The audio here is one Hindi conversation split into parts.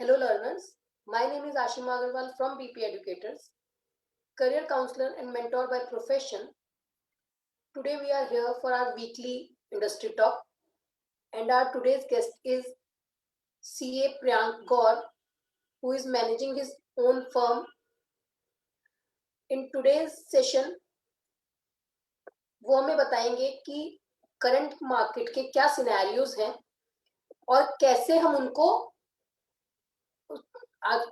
Hello learners, my name is Ashima Agarwal from BP Educators, career counselor and mentor by profession. Today we are here for our weekly industry talk and our today's guest is CA Priyank Gaur, who is managing his own firm. In today's session, वो हमें बताएंगे कि करंट मार्केट के क्या सिनेरियोज हैं और कैसे हम उनको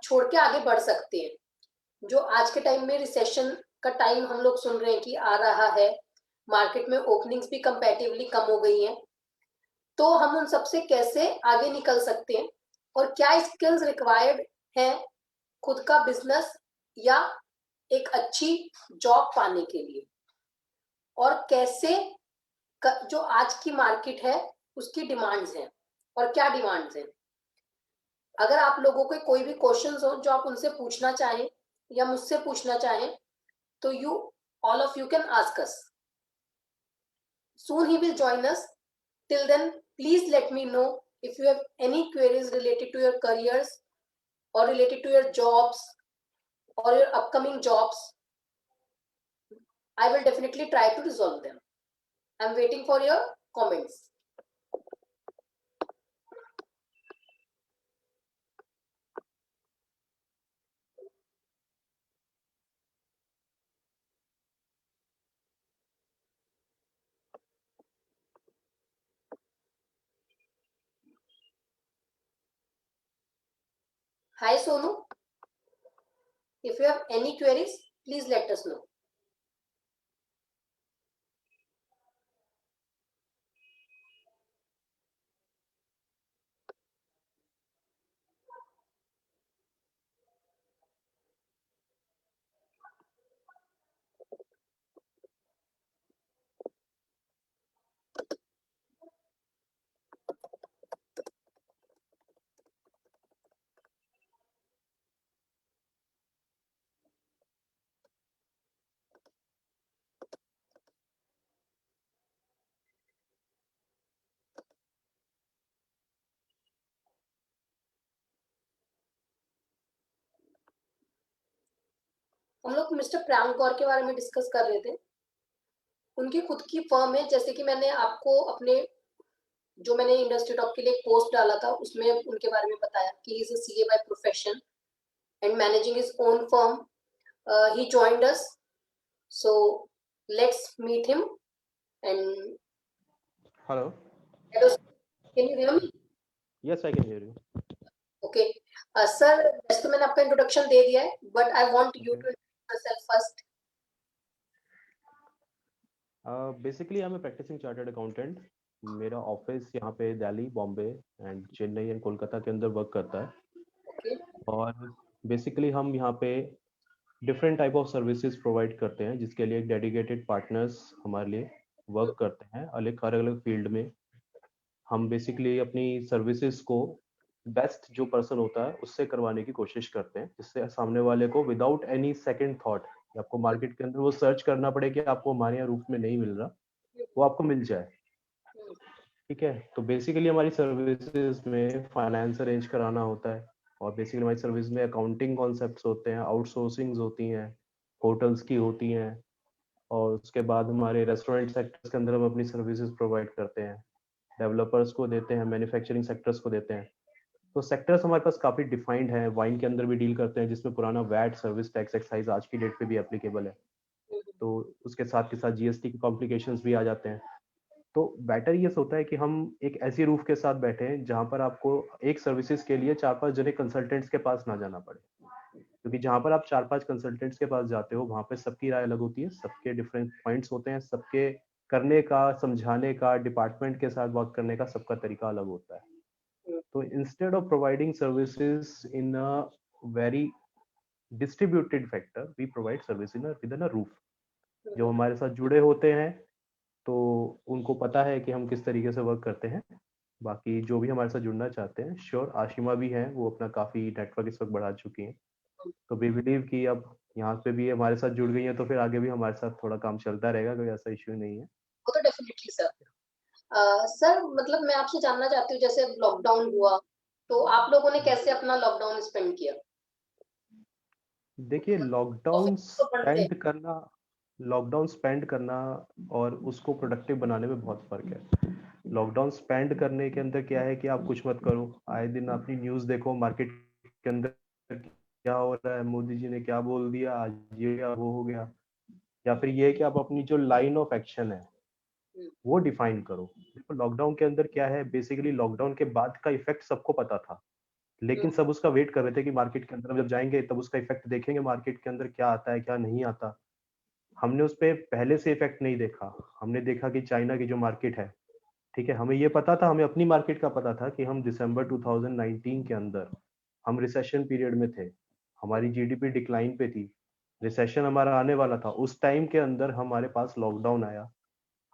छोड़ के आगे बढ़ सकते हैं। जो आज के टाइम में रिसेशन का टाइम हम लोग सुन रहे हैं कि आ रहा है, मार्केट में ओपनिंग्स भी कंपैरेटिवली कम हो गई हैं, तो हम उन सबसे कैसे आगे निकल सकते हैं और क्या स्किल्स रिक्वायर्ड हैं खुद का बिजनेस या एक अच्छी जॉब पाने के लिए, और कैसे जो आज की मार्केट है उसकी डिमांड्स हैं और क्या डिमांड्स हैं। अगर आप लोगों के कोई भी क्वेश्चंस हो जो आप उनसे पूछना चाहें या मुझसे पूछना चाहें तो all of you can ask us. Soon he will join us. Till then, please let me know if you have any queries related to your careers or related to your jobs or your upcoming jobs. I will definitely try to resolve them. I'm waiting for your comments. Hi Sonu. If you have any queries, please let us know. हम लोग मिस्टर प्रियांक गौर के बारे में डिस्कस कर रहे थे। उनकी खुद की फर्म है, जैसे कि मैंने आपको अपने जो मैंने इंडस्ट्री टॉक के लिए पोस्ट डाला था उसमें उनके बारे में बताया कि he is a CA by profession and managing his own firm. He joined us, so let's meet him. And Hello. hello, can you hear me? Yes, I can hear you. Okay, sir, वैसे तो मैंने आपका इंट्रोडक्शन दे दिया है, but I want you to introduce yourself first. Basically, I'm a practicing chartered accountant. मेरा ऑफिस यहाँ पे दिल्ली, बॉम्बे एंड चेन्नई एंड कोलकाता के अंदर वर्क करता है। Okay. और बेसिकली हम यहाँ पे different type of services provide करते हैं, जिसके लिए एक डेडिकेटेड पार्टनर्स हमारे लिए वर्क करते हैं अलग अलग फील्ड में। हम बेसिकली अपनी सर्विसेज को बेस्ट जो पर्सन होता है उससे करवाने की कोशिश करते हैं, जिससे सामने वाले को विदाउट एनी सेकंड थॉट आपको मार्केट के अंदर वो सर्च करना पड़े कि आपको हमारे यहाँ रूप में नहीं मिल रहा, वो आपको मिल जाए। ठीक है, तो बेसिकली हमारी सर्विसेज में फाइनेंस अरेंज कराना होता है, और बेसिकली हमारी सर्विस में अकाउंटिंग कॉन्सेप्ट्स होते हैं, आउटसोर्सिंग्स होती हैं, होटल्स की होती हैं, और उसके बाद हमारे रेस्टोरेंट सेक्टर्स के अंदर हम अपनी सर्विसेज प्रोवाइड करते हैं, डेवलपर्स को देते हैं, मैन्युफैक्चरिंग सेक्टर्स को देते हैं। तो सेक्टर्स हमारे पास काफ़ी डिफाइंड है। वाइन के अंदर भी डील करते हैं, जिसमें पुराना वैट सर्विस टैक्स एक्साइज आज की डेट पे भी एप्लीकेबल है, तो उसके साथ के साथ जीएसटी के कॉम्प्लिकेशंस भी आ जाते हैं। तो बेटर ये होता है कि हम एक ऐसी रूफ के साथ बैठे हैं जहाँ पर आपको एक सर्विसेज के लिए 4-5 जने कंसल्टेंट्स के पास ना जाना पड़े, क्योंकि जहाँ पर आप 4-5 कंसल्टेंट्स के पास जाते हो वहाँ पे सबकी राय अलग होती है, सबके डिफरेंट पॉइंट्स होते हैं, सबके करने का, समझाने का, डिपार्टमेंट के साथ वर्क करने का सबका तरीका अलग होता है। तो instead of providing services in a very distributed factor, we provide service in within a roof. जो हमारे साथ जुड़े होते हैं तो उनको पता है कि हम किस तरीके से वर्क करते हैं। बाकी जो भी हमारे साथ जुड़ना चाहते हैं, श्योर आशिमा भी हैं, वो अपना काफ़ी नेटवर्क इस वक्त बढ़ा चुकी हैं, तो वी बिलीव कि अब यहाँ पे भी हमारे साथ जुड़ गई हैं तो फिर आगे भी हमारे साथ थोड़ा काम चलता रहेगा, कोई ऐसा इश्यू नहीं है। वो तो डेफिनेटली सर। सर मतलब मैं आपसे जानना चाहती हूँ, जैसे लॉकडाउन हुआ तो आप लोगों ने कैसे अपना लॉकडाउन स्पेंड किया? देखिए, ऑफिस तो बंद थे। लॉकडाउन स्पेंड करना और उसको प्रोडक्टिव बनाने में बहुत फर्क है। लॉकडाउन स्पेंड करने के अंदर क्या है कि आप कुछ मत करो, आए दिन अपनी न्यूज़ देखो, मार्केट के अंदर क्या हो रहा है, मोदी जी ने क्या बोल दिया, आज ये क्या वो हो गया, या फिर ये है कि आप अपनी जो लाइन ऑफ एक्शन है हम्म, वो डिफाइन करो। देखो, लॉकडाउन के अंदर क्या है, बेसिकली लॉकडाउन के बाद का इफेक्ट सबको पता था, लेकिन हम्म, सब उसका वेट कर रहे थे कि मार्केट के अंदर हम जब जाएंगे तब उसका इफेक्ट देखेंगे, मार्केट के अंदर क्या आता है क्या नहीं आता। हमने उस पे पहले से इफेक्ट नहीं देखा। हमने देखा कि चाइना की जो मार्केट है, ठीक है, हमें ये पता था, हमें अपनी मार्केट का पता था कि हम दिसंबर 2019 के अंदर हम रिसेशन पीरियड में थे, हमारी जीडीपी डिक्लाइन पे थी, रिसेशन हमारा आने वाला था। उस टाइम के अंदर हमारे पास लॉकडाउन आया।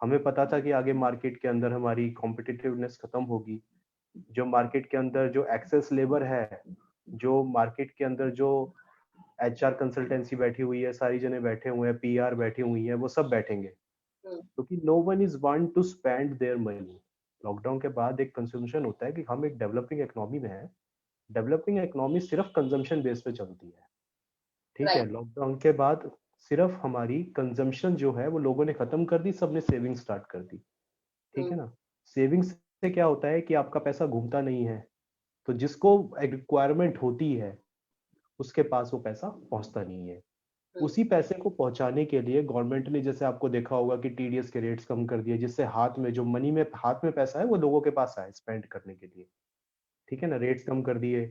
हमें पता था कि आगे मार्केट के अंदर हमारी कॉम्पिटिटिवनेस खत्म होगी, जो मार्केट के अंदर जो एक्सेस लेबर है, जो मार्केट के अंदर जो एचआर कंसल्टेंसी बैठी हुई है, सारी जने बैठे हुए हैं, पीआर बैठी हुई है, वो सब बैठेंगे, हम्म, क्योंकि no one is want to spend their money. Lockdown के बाद एक कंजम्पशन होता है कि हम एक डेवलपिंग इकोनॉमी में है। डेवलपिंग इकोनॉमी सिर्फ कंजम्पशन बेस पे चलती है, ठीक है। राइट। लॉकडाउन के बाद सिर्फ हमारी कंजम्पशन जो है वो लोगों ने खत्म कर दी, सबने सेविंग स्टार्ट कर दी, ठीक है हम्म, ना। सेविंग्स से क्या होता है कि आपका पैसा घूमता नहीं है, तो जिसको रिक्वायरमेंट होती है उसके पास वो पैसा पहुंचता नहीं है। हम्म, उसी पैसे को पहुंचाने के लिए गवर्नमेंट ने, जैसे आपको देखा होगा कि टीडीएस के रेट्स कम कर दिए, जिससे हाथ में जो मनी में हाथ में पैसा है वो लोगों के पास आए स्पेंड करने के लिए, ठीक है ना। रेट्स कम कर दिए,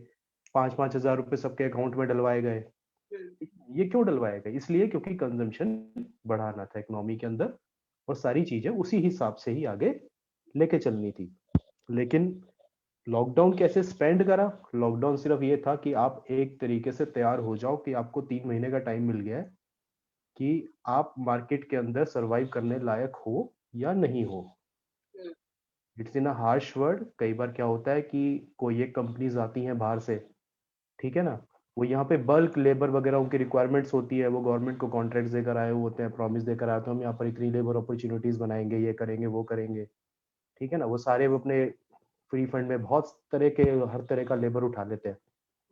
5-5 हजार रुपए सबके अकाउंट में डलवाए गए। हम्म, ये क्यों डलवाए गए? इसलिए क्योंकि कंजम्पशन बढ़ाना था इकोनॉमी के अंदर, और सारी चीजें उसी हिसाब से ही आगे लेके चलनी थी। लेकिन लॉकडाउन कैसे स्पेंड करा? लॉकडाउन सिर्फ ये था कि आप एक तरीके से तैयार हो जाओ कि आपको 3 महीने का टाइम मिल गया है कि आप मार्केट के अंदर सरवाइव करने लायक हो या नहीं हो। Hmm, it's in a harsh word. कई बार क्या होता है कि कोई एक कंपनीज आती हैं बाहर से, ठीक है ना, वो यहाँ पे बल्क लेबर वगैरह उनकी रिक्वायरमेंट्स होती है, वो गवर्नमेंट को कॉन्ट्रैक्ट देकर आए हुए होते हैं, प्रॉमिस देकर आए, तो हम यहाँ पर इतनी लेबर अपॉर्चुनिटीज बनाएंगे, ये करेंगे वो करेंगे, ठीक है ना। वो सारे वो अपने फ्री फंड में बहुत तरह के, हर तरह का लेबर उठा लेते हैं,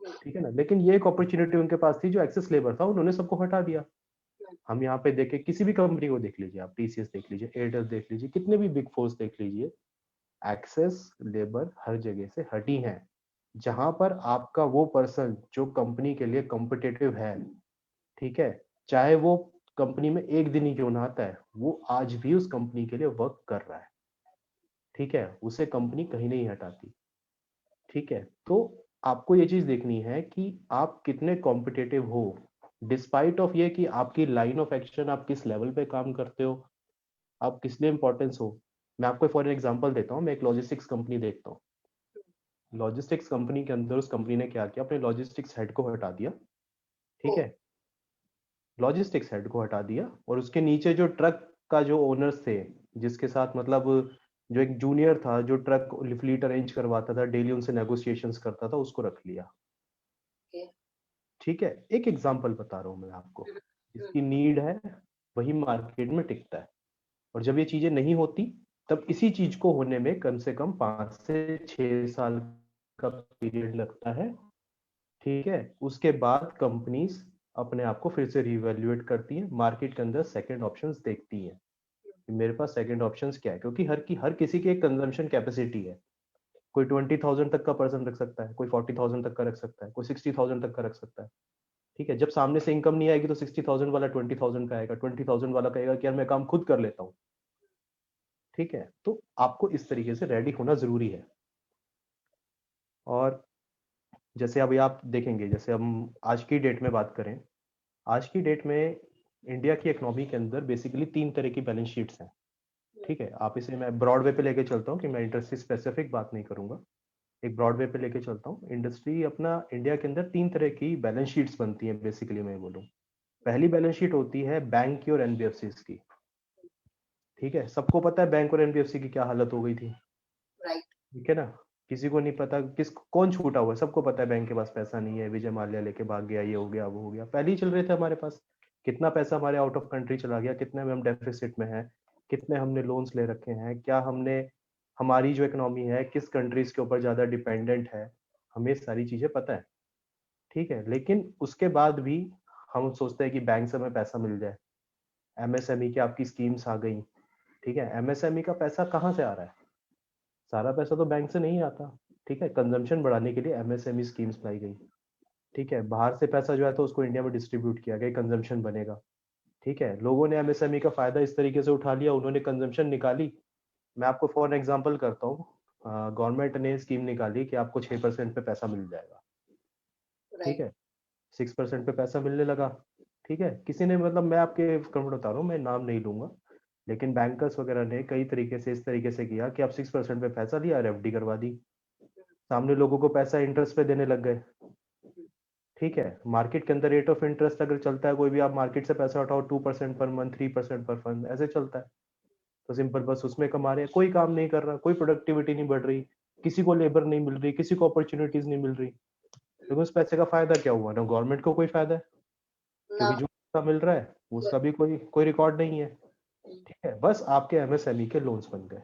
हम्म, ठीक है ना। लेकिन ये एक अपॉर्चुनिटी उनके पास थी, जो एक्सेस लेबर था उन्होंने सबको हटा दिया। हम्म, हम यहाँ पे देखे, किसी भी कंपनी को देख लीजिए, आप टीसीएस देख लीजिए, एयरटेल देख लीजिए, कितने भी बिग फोर्स देख लीजिए, एक्सेस लेबर हर जगह से हटी है। जहां पर आपका वो पर्सन जो कंपनी के लिए कॉम्पिटिटिव है, ठीक है, चाहे वो कंपनी में एक दिन ही क्यों ना आता है, वो आज भी उस कंपनी के लिए वर्क कर रहा है, ठीक है, उसे कंपनी कहीं नहीं हटाती, ठीक है। तो आपको ये चीज देखनी है कि आप कितने कॉम्पिटिटिव हो, डिस्पाइट ऑफ ये कि आपकी लाइन ऑफ एक्शन, आप किस लेवल पे काम करते हो, आप किस लिए इंपॉर्टेंस हो। मैं आपको फॉर एग्जांपल देता हूँ, मैं एक लॉजिस्टिक्स कंपनी देखता हूँ। लॉजिस्टिक्स कंपनी के अंदर उस कंपनी ने क्या किया, अपने लॉजिस्टिक्स हेड को हटा दिया, ओ, ठीक है, लॉजिस्टिक्स हेड को हटा दिया, और उसके नीचे जो ट्रक का जो ओनर्स थे, जिसके साथ मतलब जो एक जूनियर था जो ट्रक फ्लीट अरेंज करवाता था, डेली उनसे नेगोशिएशंस करता था, उसको रख लिया, ओके, ठीक है। एक एग्जांपल बता रहा हूँ मैं आपको, हम्म, हम्म, जिसकी नीड है वही मार्केट में टिकता है। और जब ये चीजें नहीं होती, तब इसी चीज को होने में कम से कम 5 से 6 साल का पीरियड लगता है, ठीक है। उसके बाद कंपनीज अपने आप को फिर से रिवैल्यूएट करती हैं, मार्केट के अंदर सेकंड ऑप्शंस देखती हैं कि मेरे पास सेकंड ऑप्शंस क्या है, क्योंकि हर किसी की एक कंजम्पशन कैपेसिटी है। कोई 20,000 तक का पर्सन रख सकता है, कोई 40,000 तक का रख सकता है, कोई 60,000 तक का रख सकता है, ठीक है। जब सामने से इनकम नहीं आएगी तो 60,000 वाला 20,000 का आएगा, 20,000 वाला कहेगा कि यार मैं काम खुद कर लेता हूँ, ठीक है। तो आपको इस तरीके से रेडी होना जरूरी है। और जैसे अभी आप देखेंगे, जैसे हम आज की डेट में बात करें, आज की डेट में इंडिया की इकोनॉमी के अंदर बेसिकली 3 तरह की बैलेंस शीट्स हैं, ठीक है। आप इसे, मैं ब्रॉड वे पे लेके चलता हूँ कि मैं इंडस्ट्री स्पेसिफिक बात नहीं करूंगा, एक ब्रॉड वे पे लेके चलता हूँ। इंडस्ट्री अपना इंडिया के अंदर 3 तरह की बैलेंस शीट्स बनती हैं बेसिकली, मैं बोलूँ। पहली बैलेंस शीट होती है बैंक की और एनबीएफसी की, ठीक है। सबको पता है बैंक और एनबीएफसी की क्या हालत हो गई थी, राइट। ठीक है ना। किसी को नहीं पता कौन छूटा हुआ है, सबको पता है बैंक के पास पैसा नहीं है, विजय माल्या लेके भाग गया, ये हो गया वो हो गया, पहले ही चल रहे थे हमारे पास। कितना पैसा हमारे आउट ऑफ कंट्री चला गया, कितने में हम डेफिसिट में हैं, कितने हमने लोन्स ले रखे हैं, क्या हमने, हमारी जो इकोनॉमी है किस कंट्रीज के ऊपर ज्यादा डिपेंडेंट है, हमें ये सारी चीजें पता है, ठीक है, लेकिन उसके बाद भी हम सोचते हैं कि बैंक से हमें पैसा मिल जाए, एमएसएमई की आपकी स्कीम्स आ गई, ठीक है, एमएसएमई का पैसा कहाँ से आ रहा है? सारा पैसा तो बैंक से नहीं आता, ठीक है, कंजम्पशन बढ़ाने के लिए एमएसएमई स्कीम्स लाई गई, ठीक है, बाहर से पैसा जो है तो उसको इंडिया में डिस्ट्रीब्यूट किया गया, कंजम्पशन बनेगा, ठीक है, लोगों ने एमएसएमई का फायदा इस तरीके से उठा लिया, उन्होंने कंजम्पशन निकाली। मैं आपको फॉर एग्जांपल करता हूँ, गवर्नमेंट ने स्कीम निकाली कि आपको 6% पे पैसा मिल जाएगा, ठीक राइट। है, 6% पे पैसा मिलने लगा, ठीक है, किसी ने मतलब मैं आपके कंफर्ट बता रहा हूँ, मैं नाम नहीं लूंगा, लेकिन बैंकर्स वगैरह ने कई तरीके से इस तरीके से किया कि आप 6% पे पैसा लिया और एफडी करवा दी, सामने लोगों को पैसा इंटरेस्ट पे देने लग गए, ठीक है, मार्केट के अंदर रेट ऑफ इंटरेस्ट अगर चलता है कोई भी, आप मार्केट से पैसा उठाओ 2% पर मंथ, 3% पर मंथ, ऐसे चलता है, तो सिंपल बस उसमें कमा रहे हैं, कोई काम नहीं कर रहा, कोई प्रोडक्टिविटी नहीं बढ़ रही, किसी को लेबर नहीं मिल रही, किसी को अपॉर्चुनिटीज नहीं मिल रही, तो उस पैसे का फायदा क्या हुआ? ना गवर्नमेंट को कोई फायदा है, ना। क्योंकि जो पैसा मिल रहा है उसका भी कोई कोई रिकॉर्ड नहीं है, ठीक है, बस आपके एमएसएमई के लोन्स बन गए,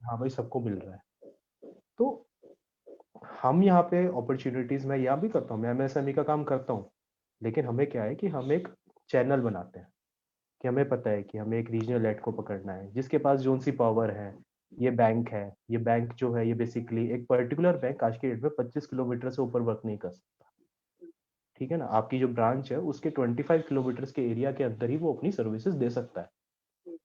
हाँ भाई सबको मिल रहा है। तो हम यहाँ पे अपॉर्चुनिटीज, मैं यहाँ भी करता हूँ, मैं एमएसएमई का काम करता हूँ, लेकिन हमें क्या है कि हम एक चैनल बनाते हैं, कि हमें पता है कि हमें एक रीजनल हेड को पकड़ना है जिसके पास जोन सी पावर है, ये बैंक है, ये बैंक जो है ये बेसिकली एक पर्टिकुलर बैंक आज के डेट में 25 किलोमीटर से ऊपर वर्क नहीं कर सकता, ठीक है ना, आपकी जो ब्रांच है उसके 25 किलोमीटर के एरिया के अंदर ही वो अपनी सर्विसेज दे सकता है,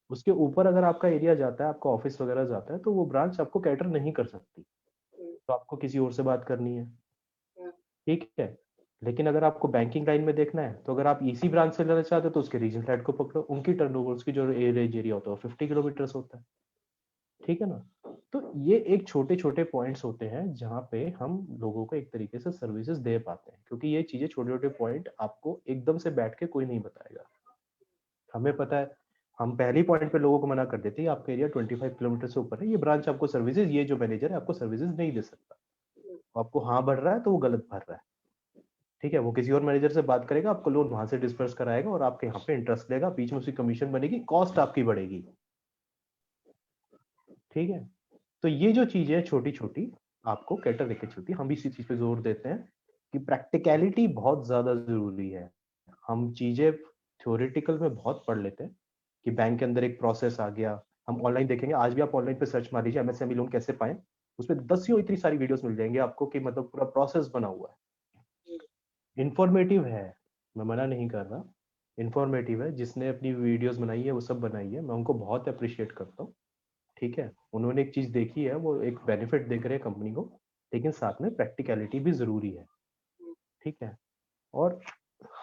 उसके ऊपर अगर आपका एरिया जाता है, आपका ऑफिस वगैरह जाता है, तो वो ब्रांच आपको कैटर नहीं कर सकती, तो आपको किसी और से बात करनी है, ठीक है, लेकिन अगर आपको बैंकिंग लाइन में देखना है, तो अगर आप इसी ब्रांच से लेना चाहते हो तो उसके रीजनल हेड को पकड़ो, उनकी टर्नओवर, उसकी जो एवरेज एरिया होता है 50 किलोमीटर होता है, ठीक है ना। तो ये एक छोटे छोटे पॉइंट्स होते हैं जहाँ पे हम लोगों को एक तरीके से सर्विसेज दे पाते हैं, क्योंकि ये चीजें छोटे छोटे पॉइंट आपको एकदम से बैठ के कोई नहीं बताएगा, हमें पता है, हम पहली पॉइंट पे लोगों को मना कर देते हैं आपका एरिया 25 किलोमीटर से ऊपर है, ये ब्रांच आपको सर्विसेज, ये जो मैनेजर है आपको सर्विसेज नहीं दे सकता, आपको हाँ भर रहा है तो वो गलत भर रहा है, ठीक है, वो किसी और मैनेजर से बात करेगा, आपको लोन वहां से डिस्पर्स कराएगा और आपके यहाँ पे इंटरेस्ट लेगा, बीच में उसकी कमीशन बनेगी, कॉस्ट आपकी बढ़ेगी, ठीक है, तो ये जो चीजें छोटी छोटी आपको कैटर लेके चलती है, हम इसी चीज पे जोर देते हैं कि प्रैक्टिकलिटी बहुत ज्यादा जरूरी है, हम चीजें थ्योरेटिकल में बहुत पढ़ लेते हैं कि बैंक के अंदर एक प्रोसेस आ गया, हम ऑनलाइन देखेंगे, आज भी आप ऑनलाइन पे सर्च मार लीजिए एमएसएमई लोन कैसे पाएं, उसमें दसियों इतनी सारी वीडियोस मिल जाएंगे आपको कि मतलब पूरा प्रोसेस बना हुआ है, इंफॉर्मेटिव है, मैं मना नहीं कर रहा, इंफॉर्मेटिव है, जिसने अपनी वीडियोस बनाई है वो सब बनाई है, मैं उनको बहुत अप्रिशिएट करता हूँ, ठीक है, उन्होंने एक चीज देखी है, वो एक बेनिफिट देख रहे हैं कंपनी को, लेकिन साथ में प्रैक्टिकलिटी भी जरूरी है, ठीक है, और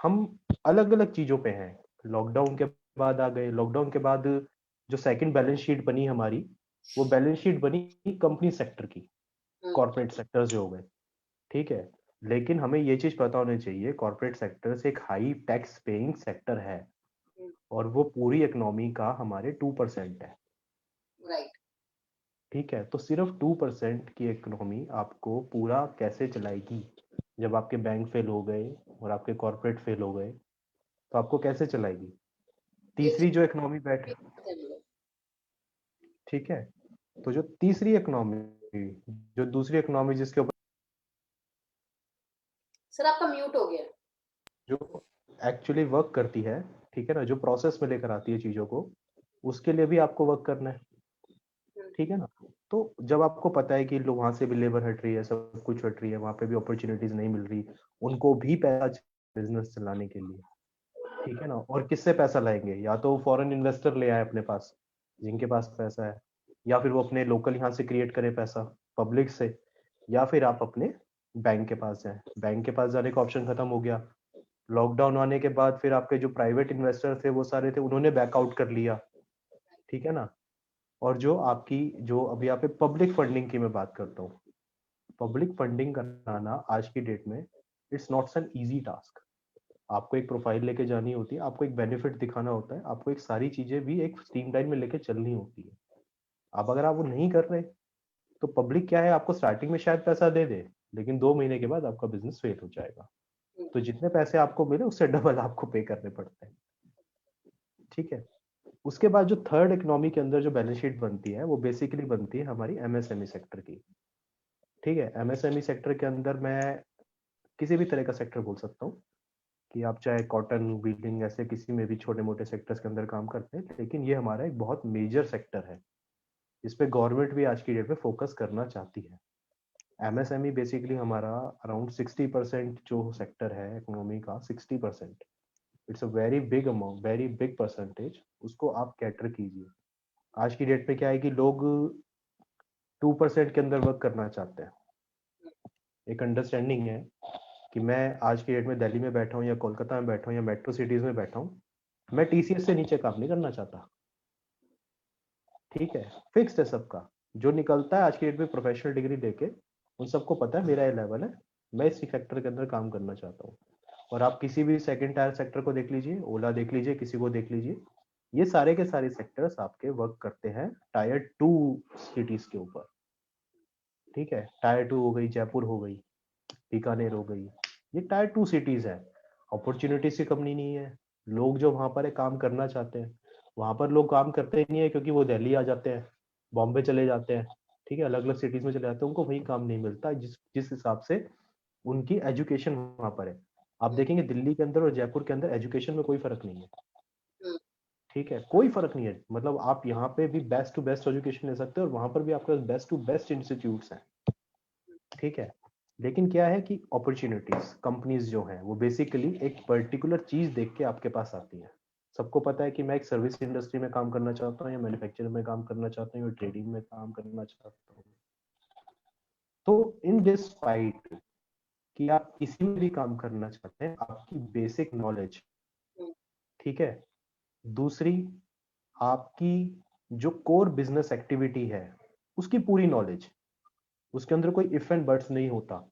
हम अलग अलग चीजों पे हैं, लॉकडाउन के बाद आ गए, लॉकडाउन के बाद जो सेकंड बैलेंस शीट बनी हमारी, वो बैलेंस शीट बनी कंपनी सेक्टर की, कॉर्पोरेट सेक्टर जो हो गए, ठीक है, लेकिन हमें ये चीज पता होनी चाहिए, कॉर्पोरेट सेक्टर से एक हाई टैक्स पेइंग सेक्टर है, और वो पूरी इकोनॉमी का हमारे 2% है, राइट। ठीक है, तो सिर्फ 2% की इकोनॉमी आपको पूरा कैसे चलाएगी, जब आपके बैंक फेल हो गए और आपके कॉर्पोरेट फेल हो गए, तो आपको कैसे चलाएगी? ये तीसरी जो इकोनॉमी बैठे, चीज। ठीक है, तो जो तीसरी इकोनॉमी, जो दूसरी इकोनॉमी जिसके ऊपर सर आपका म्यूट हो गया। जो एक्चुअली वर्क करती है, ठीक है ना, जो प्रोसेस में लेकर आती है चीजों को, उसके लिए भी आपको वर्क करना है, ठीक है ना, तो जब आपको पता है कि लोग वहां से भी लेबर हट रही है, सब कुछ हट रही है, वहां पे भी अपॉर्चुनिटीज नहीं मिल रही, उनको भी पैसा बिजनेस चलाने के लिए, ठीक है ना, और किससे पैसा लाएंगे, या तो फॉरेन इन्वेस्टर ले आए अपने पास, जिनके पास पैसा है, या फिर वो अपने लोकल यहाँ से क्रिएट करें पैसा पब्लिक से, या फिर आप अपने बैंक के पास जाएं, बैंक के पास जाने का ऑप्शन खत्म हो गया, लॉकडाउन आने के बाद फिर आपके जो प्राइवेट इन्वेस्टर थे वो सारे थे, उन्होंने बैकआउट कर लिया, ठीक है ना, और जो आपकी जो अभी यहाँ पे पब्लिक फंडिंग की मैं बात करता हूँ, पब्लिक फंडिंग कराना आज की डेट में it's not an easy task, आपको एक प्रोफाइल लेके जानी होती है, आपको एक बेनिफिट दिखाना होता है, आपको एक सारी चीजें भी एक स्ट्रीमलाइन में लेके चलनी होती है, अब अगर आप वो नहीं कर रहे, तो पब्लिक क्या है, आपको स्टार्टिंग में शायद पैसा दे दे, लेकिन 2 महीने के बाद आपका बिजनेस फेल हो जाएगा, तो जितने पैसे आपको मिले उससे डबल आपको पे करने पड़ते हैं, ठीक है, उसके बाद जो थर्ड इकोनॉमी के अंदर जो बैलेंस शीट बनती है वो बेसिकली बनती है हमारी एमएसएमई सेक्टर की, ठीक है, एमएसएमई सेक्टर के अंदर मैं किसी भी तरह का सेक्टर बोल सकता हूँ कि आप चाहे कॉटन, वीविंग, ऐसे किसी में भी छोटे मोटे सेक्टर्स के अंदर काम करते हैं, लेकिन ये हमारा एक बहुत मेजर सेक्टर है जिस पे गवर्नमेंट भी आज की डेट में फोकस करना चाहती है। एमएसएमई बेसिकली हमारा अराउंड 60% जो सेक्टर है इकोनॉमी का, 60%, it's a very big amount, very big percentage, उसको आप कैटर कीजिए। आज की डेट पे क्या है कि लोग 2% के अंदर वर्क करना चाहते हैं। एक अंडरस्टैंडिंग है कि मैं आज की डेट में दिल्ली में बैठा हूँ या कोलकाता में बैठा हूँ या मेट्रो सिटीज में बैठा हूँ, मैं टीसीएस से नीचे काम नहीं करना चाहता। ठीक है, फिक्स्ड है सबका। जो निकलता है आज की डेट में प्रोफेशनल डिग्री लेके, उन सबको पता है मेरा ये लेवल है, मैं इस सेक्टर के अंदर काम करना चाहता हूँ। और आप किसी भी सेकंड टायर सेक्टर को देख लीजिए, ओला देख लीजिए, किसी को देख लीजिए, ये सारे के सारे सेक्टर्स आपके वर्क करते हैं टायर 2 सिटीज के ऊपर। ठीक है, टायर 2 हो गई, जयपुर हो गई, बीकानेर हो गई, ये टायर 2 सिटीज है। अपॉर्चुनिटीज की कमी नहीं है, लोग जो वहां पर है काम करना चाहते हैं। वहां पर लोग काम करते नहीं है क्योंकि वो दिल्ली आ जाते हैं, बॉम्बे चले जाते हैं, ठीक है, अलग अलग सिटीज में चले जाते हैं, उनको वही काम नहीं मिलता जिस जिस हिसाब से उनकी एजुकेशन वहां पर है। आप देखेंगे दिल्ली के अंदर और जयपुर के अंदर एजुकेशन में कोई फर्क नहीं है। ठीक है, कोई फर्क नहीं है, मतलब आप यहाँ पे भी बेस्ट टू बेस्ट एजुकेशन ले सकते हो और वहां पर भी आपके पास बेस्ट टू बेस्ट इंस्टीट्यूट्स हैं। ठीक है, लेकिन क्या है कि अपॉर्चुनिटीज, कंपनीज जो हैं वो बेसिकली एक पर्टिकुलर चीज देख के आपके पास आती हैं। सबको पता है कि मैं एक सर्विस इंडस्ट्री में काम करना चाहता हूँ या मैन्युफैक्चरिंग में काम करना चाहता हूँ या ट्रेडिंग में काम करना चाहता हूँ। तो इन दिस फाइट कि आप किसी में भी काम करना चाहते हैं, आपकी बेसिक नॉलेज, ठीक है, दूसरी आपकी जो कोर बिजनेस एक्टिविटी है उसकी पूरी नॉलेज, उसके अंदर कोई इफ एंड बट्स नहीं होता।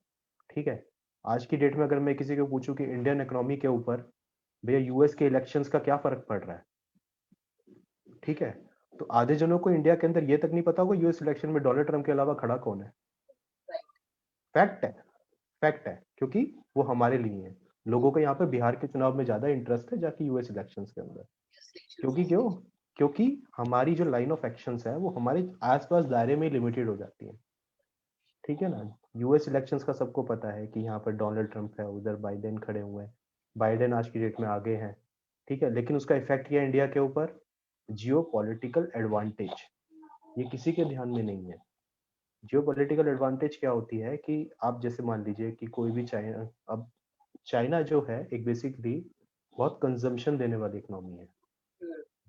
ठीक है, आज की डेट में अगर मैं किसी को पूछूं कि इंडियन इकोनॉमी के ऊपर भैया यूएस के इलेक्शंस का क्या फर्क पड़ रहा है, ठीक है, तो आधे जनों को इंडिया के अंदर ये तक नहीं पता होगा यूएस इलेक्शन में डोनाल्ड ट्रंप के अलावा खड़ा कौन है। फैक्ट है, फैक्ट है, क्योंकि वो हमारे लिए है। लोगों को यहाँ पे बिहार के चुनाव में ज्यादा इंटरेस्ट है जाके यूएस इलेक्शंस के अंदर। क्योंकि क्यों? क्योंकि हमारी जो लाइन ऑफ एक्शंस है वो हमारे आसपास दायरे में लिमिटेड हो जाती है। ठीक है ना, यूएस इलेक्शंस का सबको पता है कि यहाँ पर डोनाल्ड ट्रंप है, उधर बाइडेन खड़े हुए हैं, बाइडेन आज की डेट में आगे हैं। ठीक है, लेकिन उसका इफेक्ट क्या है इंडिया के ऊपर? जियो पॉलिटिकल एडवांटेज, ये किसी के ध्यान में नहीं है। जियो पॉलिटिकल एडवांटेज क्या होती है कि आप जैसे मान लीजिए कि कोई भी चाइना, अब चाइना जो है एक बेसिकली बहुत कंजम्पशन देने वाली इकोनॉमी है।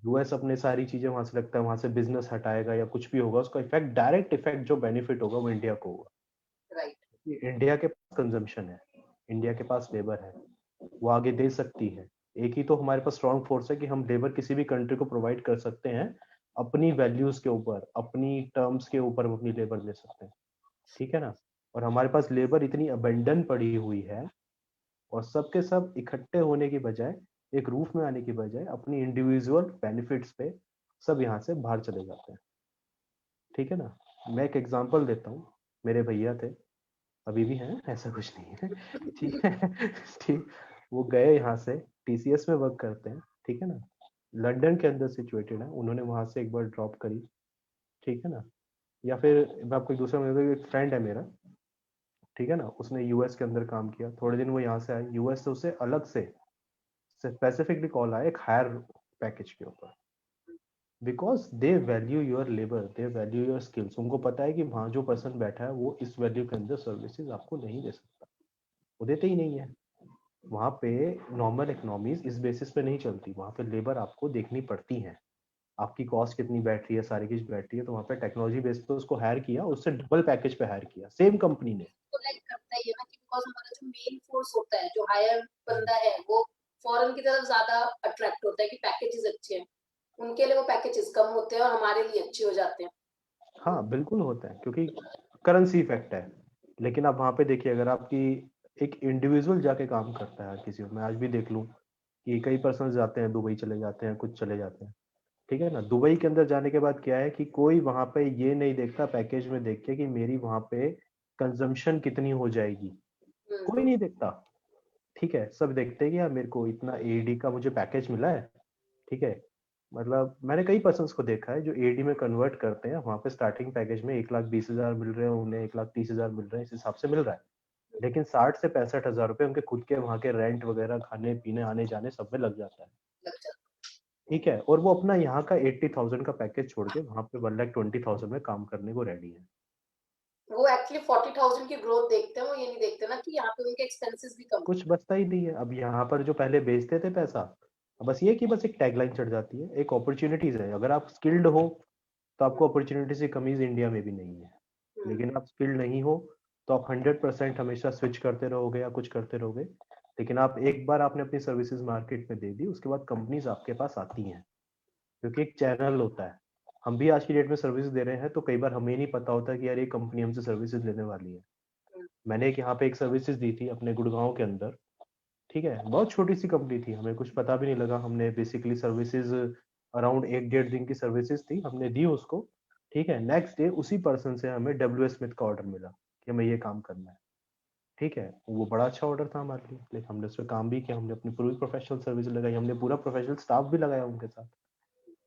यूएस अपने सारी चीजें वहां से लगता है वहां से बिजनेस हटाएगा या कुछ भी होगा, उसका इफेक्ट, डायरेक्ट इफेक्ट जो बेनिफिट होगा वो इंडिया को होगा। इंडिया के पास कंजम्पशन है, इंडिया के पास लेबर है, वो आगे दे सकती है। एक ही तो हमारे पास स्ट्रॉन्ग फोर्स है कि हम लेबर किसी भी कंट्री को प्रोवाइड कर सकते हैं, अपनी वैल्यूज के ऊपर, अपनी टर्म्स के ऊपर हम अपनी लेबर दे सकते हैं। ठीक है ना, और हमारे पास लेबर इतनी अबेंडन पड़ी हुई है, और सबके सब इकट्ठे होने की बजाय, एक रूफ में आने की बजाय अपनी इंडिविजुअल बेनिफिट्स पे सब यहाँ से बाहर चले जाते हैं। ठीक है ना, मैं एक एग्जांपल देता हूँ, मेरे भैया थे, अभी भी हैं, ऐसा कुछ नहीं है। ठीक है, ठीक, वो गए यहाँ से, टीसीएस में वर्क करते हैं, ठीक है ना, लंदन के अंदर सिचुएटेड है, उन्होंने वहां से एक बार ड्रॉप करी, ठीक है ना, या फिर मैं आपको एक दूसरा मतलब एक फ्रेंड है मेरा, ठीक है ना, उसने यूएस के अंदर काम किया, थोड़े दिन वो यहाँ से आए, यूएस से उसे अलग से स्पेसिफिकली कॉल आया एक हायर पैकेज के ऊपर, because they value your labour, they value your skills. उनको पता है कि वहाँ जो पर्सन बैठा है वो इस वैल्यू के अंदर सर्विसेज आपको नहीं दे सकता, वो देते ही नहीं है। वहाँ पे नॉर्मल इकोनॉमीज इस बेसिस पे नहीं चलती, वहाँ पे लेबर आपको देखनी पड़ती है, आपकी कॉस्ट कितनी बैठ रही है, सारी चीज बैठ रही है, तो वहाँ पे टेक्नोलॉजी बेस पे उसको हायर किया, उससे डबल पैकेज पे हायर किया सेम कंपनी ने। तो लाइक करता ही है ना कि बिकॉज हमारा जो मेन फोर्स होता है, जो हायर बंदा है, वो फॉरेन की तरफ ज्यादा अट्रैक्ट होता है कि पैकेजेस अच्छे हैं, उनके लिए वो पैकेजेस कम होते हैं और हमारे लिए अच्छे हो जाते हैं। हाँ बिल्कुल होता है, क्योंकि करेंसी इफेक्ट है। लेकिन आप वहाँ पे देखिए, अगर आपकी एक इंडिविजुअल जाके काम करता है किसी, मैं आज भी देख लूँ कि कई पर्सन जाते हैं दुबई चले जाते हैं, कुछ चले जाते हैं, ठीक है ना, दुबई के अंदर जाने के बाद क्या है कि कोई वहां पे ये नहीं देखता पैकेज में देख के कि मेरी वहां पे कंजम्पशन कितनी हो जाएगी, कोई नहीं देखता। ठीक है, सब देखते हैं कि यार मेरे को इतना एडी का मुझे पैकेज मिला है, ठीक है, मतलब मैंने कई पर्सन्स को देखा है जो एडी में कन्वर्ट करते हैं, वहाँ पे स्टार्टिंग पैकेज में 1,20,000 मिल रहे हैं, उन्हें 1,30,000 मिल रहे हैं, इस हिसाब से मिल रहा है। लेकिन 60 से 65,000 रुपए उनके खुद के वहाँ के रेंट वगैरह, खाने पीने, आने जाने सब में लग जाता है। लग जाता ठीक है, और वो अपना यहाँ का 80,000 का पैकेज छोड़ के वहाँ पे 1,20,000 में काम करने को रेडी है। है। वो एक्चुअली 40,000 की ग्रोथ देखते हैं, वो ये नहीं देखते ना कि यहाँ पे उनके एक्सपेंसेस भी कम कुछ बचता ही नहीं है। अब यहाँ पर जो पहले बेचते थे पैसा, अब बस ये कि बस एक टैगलाइन चढ़ जाती है, एक अपॉर्चुनिटीज है। अगर आप स्किल्ड हो तो आपको अपॉर्चुनिटीज की कमी इंडिया में भी नहीं है। है। लेकिन आप स्किल्ड नहीं हो तो आप 100% हमेशा स्विच करते रहोगे या कुछ करते रहोगे। लेकिन आप एक बार आपने अपनी सर्विसेज मार्केट में दे दी, उसके बाद कंपनीज आपके पास आती हैं, क्योंकि एक चैनल होता है। हम भी आज की डेट में सर्विस दे रहे हैं तो कई बार हमें नहीं पता होता कि यार ये कंपनी हमसे सर्विसेज लेने वाली है। मैंने एक यहाँ पे एक सर्विसेज दी थी अपने गुड़गांव के अंदर। ठीक है, बहुत छोटी सी कंपनी थी, हमें कुछ पता भी नहीं लगा। हमने बेसिकली सर्विसेज अराउंड 1-1.5 दिन की सर्विसेज थी, हमने दी उसको। ठीक है, नेक्स्ट डे उसी पर्सन से हमें डब्ल्यू स्मिथ का ऑर्डर मिला कि हमें ये काम करना है। ठीक है, वो बड़ा अच्छा ऑर्डर था हमारे लिए, लेकिन हमने उस पर काम भी किया, हमने अपनी पूरी प्रोफेशनल सर्विस लगाई, हमने पूरा प्रोफेशनल स्टाफ भी लगाया उनके साथ।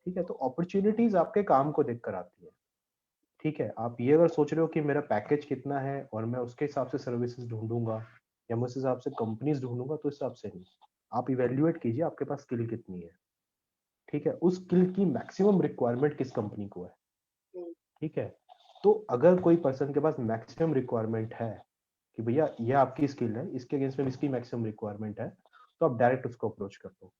ठीक है, तो अपॉर्चुनिटीज आपके काम को देख कर आती है। ठीक है, आप ये अगर सोच रहे हो कि मेरा पैकेज कितना है और मैं उसके हिसाब से सर्विसेज ढूंढूंगा या मैं उस हिसाब से कंपनीज ढूंढूंगा, तो इस हिसाब से नहीं। आप इवेल्युएट कीजिए आपके पास स्किल कितनी है। ठीक है, उस स्किल की मैक्सिमम रिक्वायरमेंट किस कंपनी को है। ठीक है, तो अगर कोई पर्सन के पास मैक्सिमम रिक्वायरमेंट है कि भैया ये आपकी स्किल है, इसके अगेंस्ट में इसकी मैक्सिमम रिक्वायरमेंट है, तो आप डायरेक्ट उसको अप्रोच कर दो।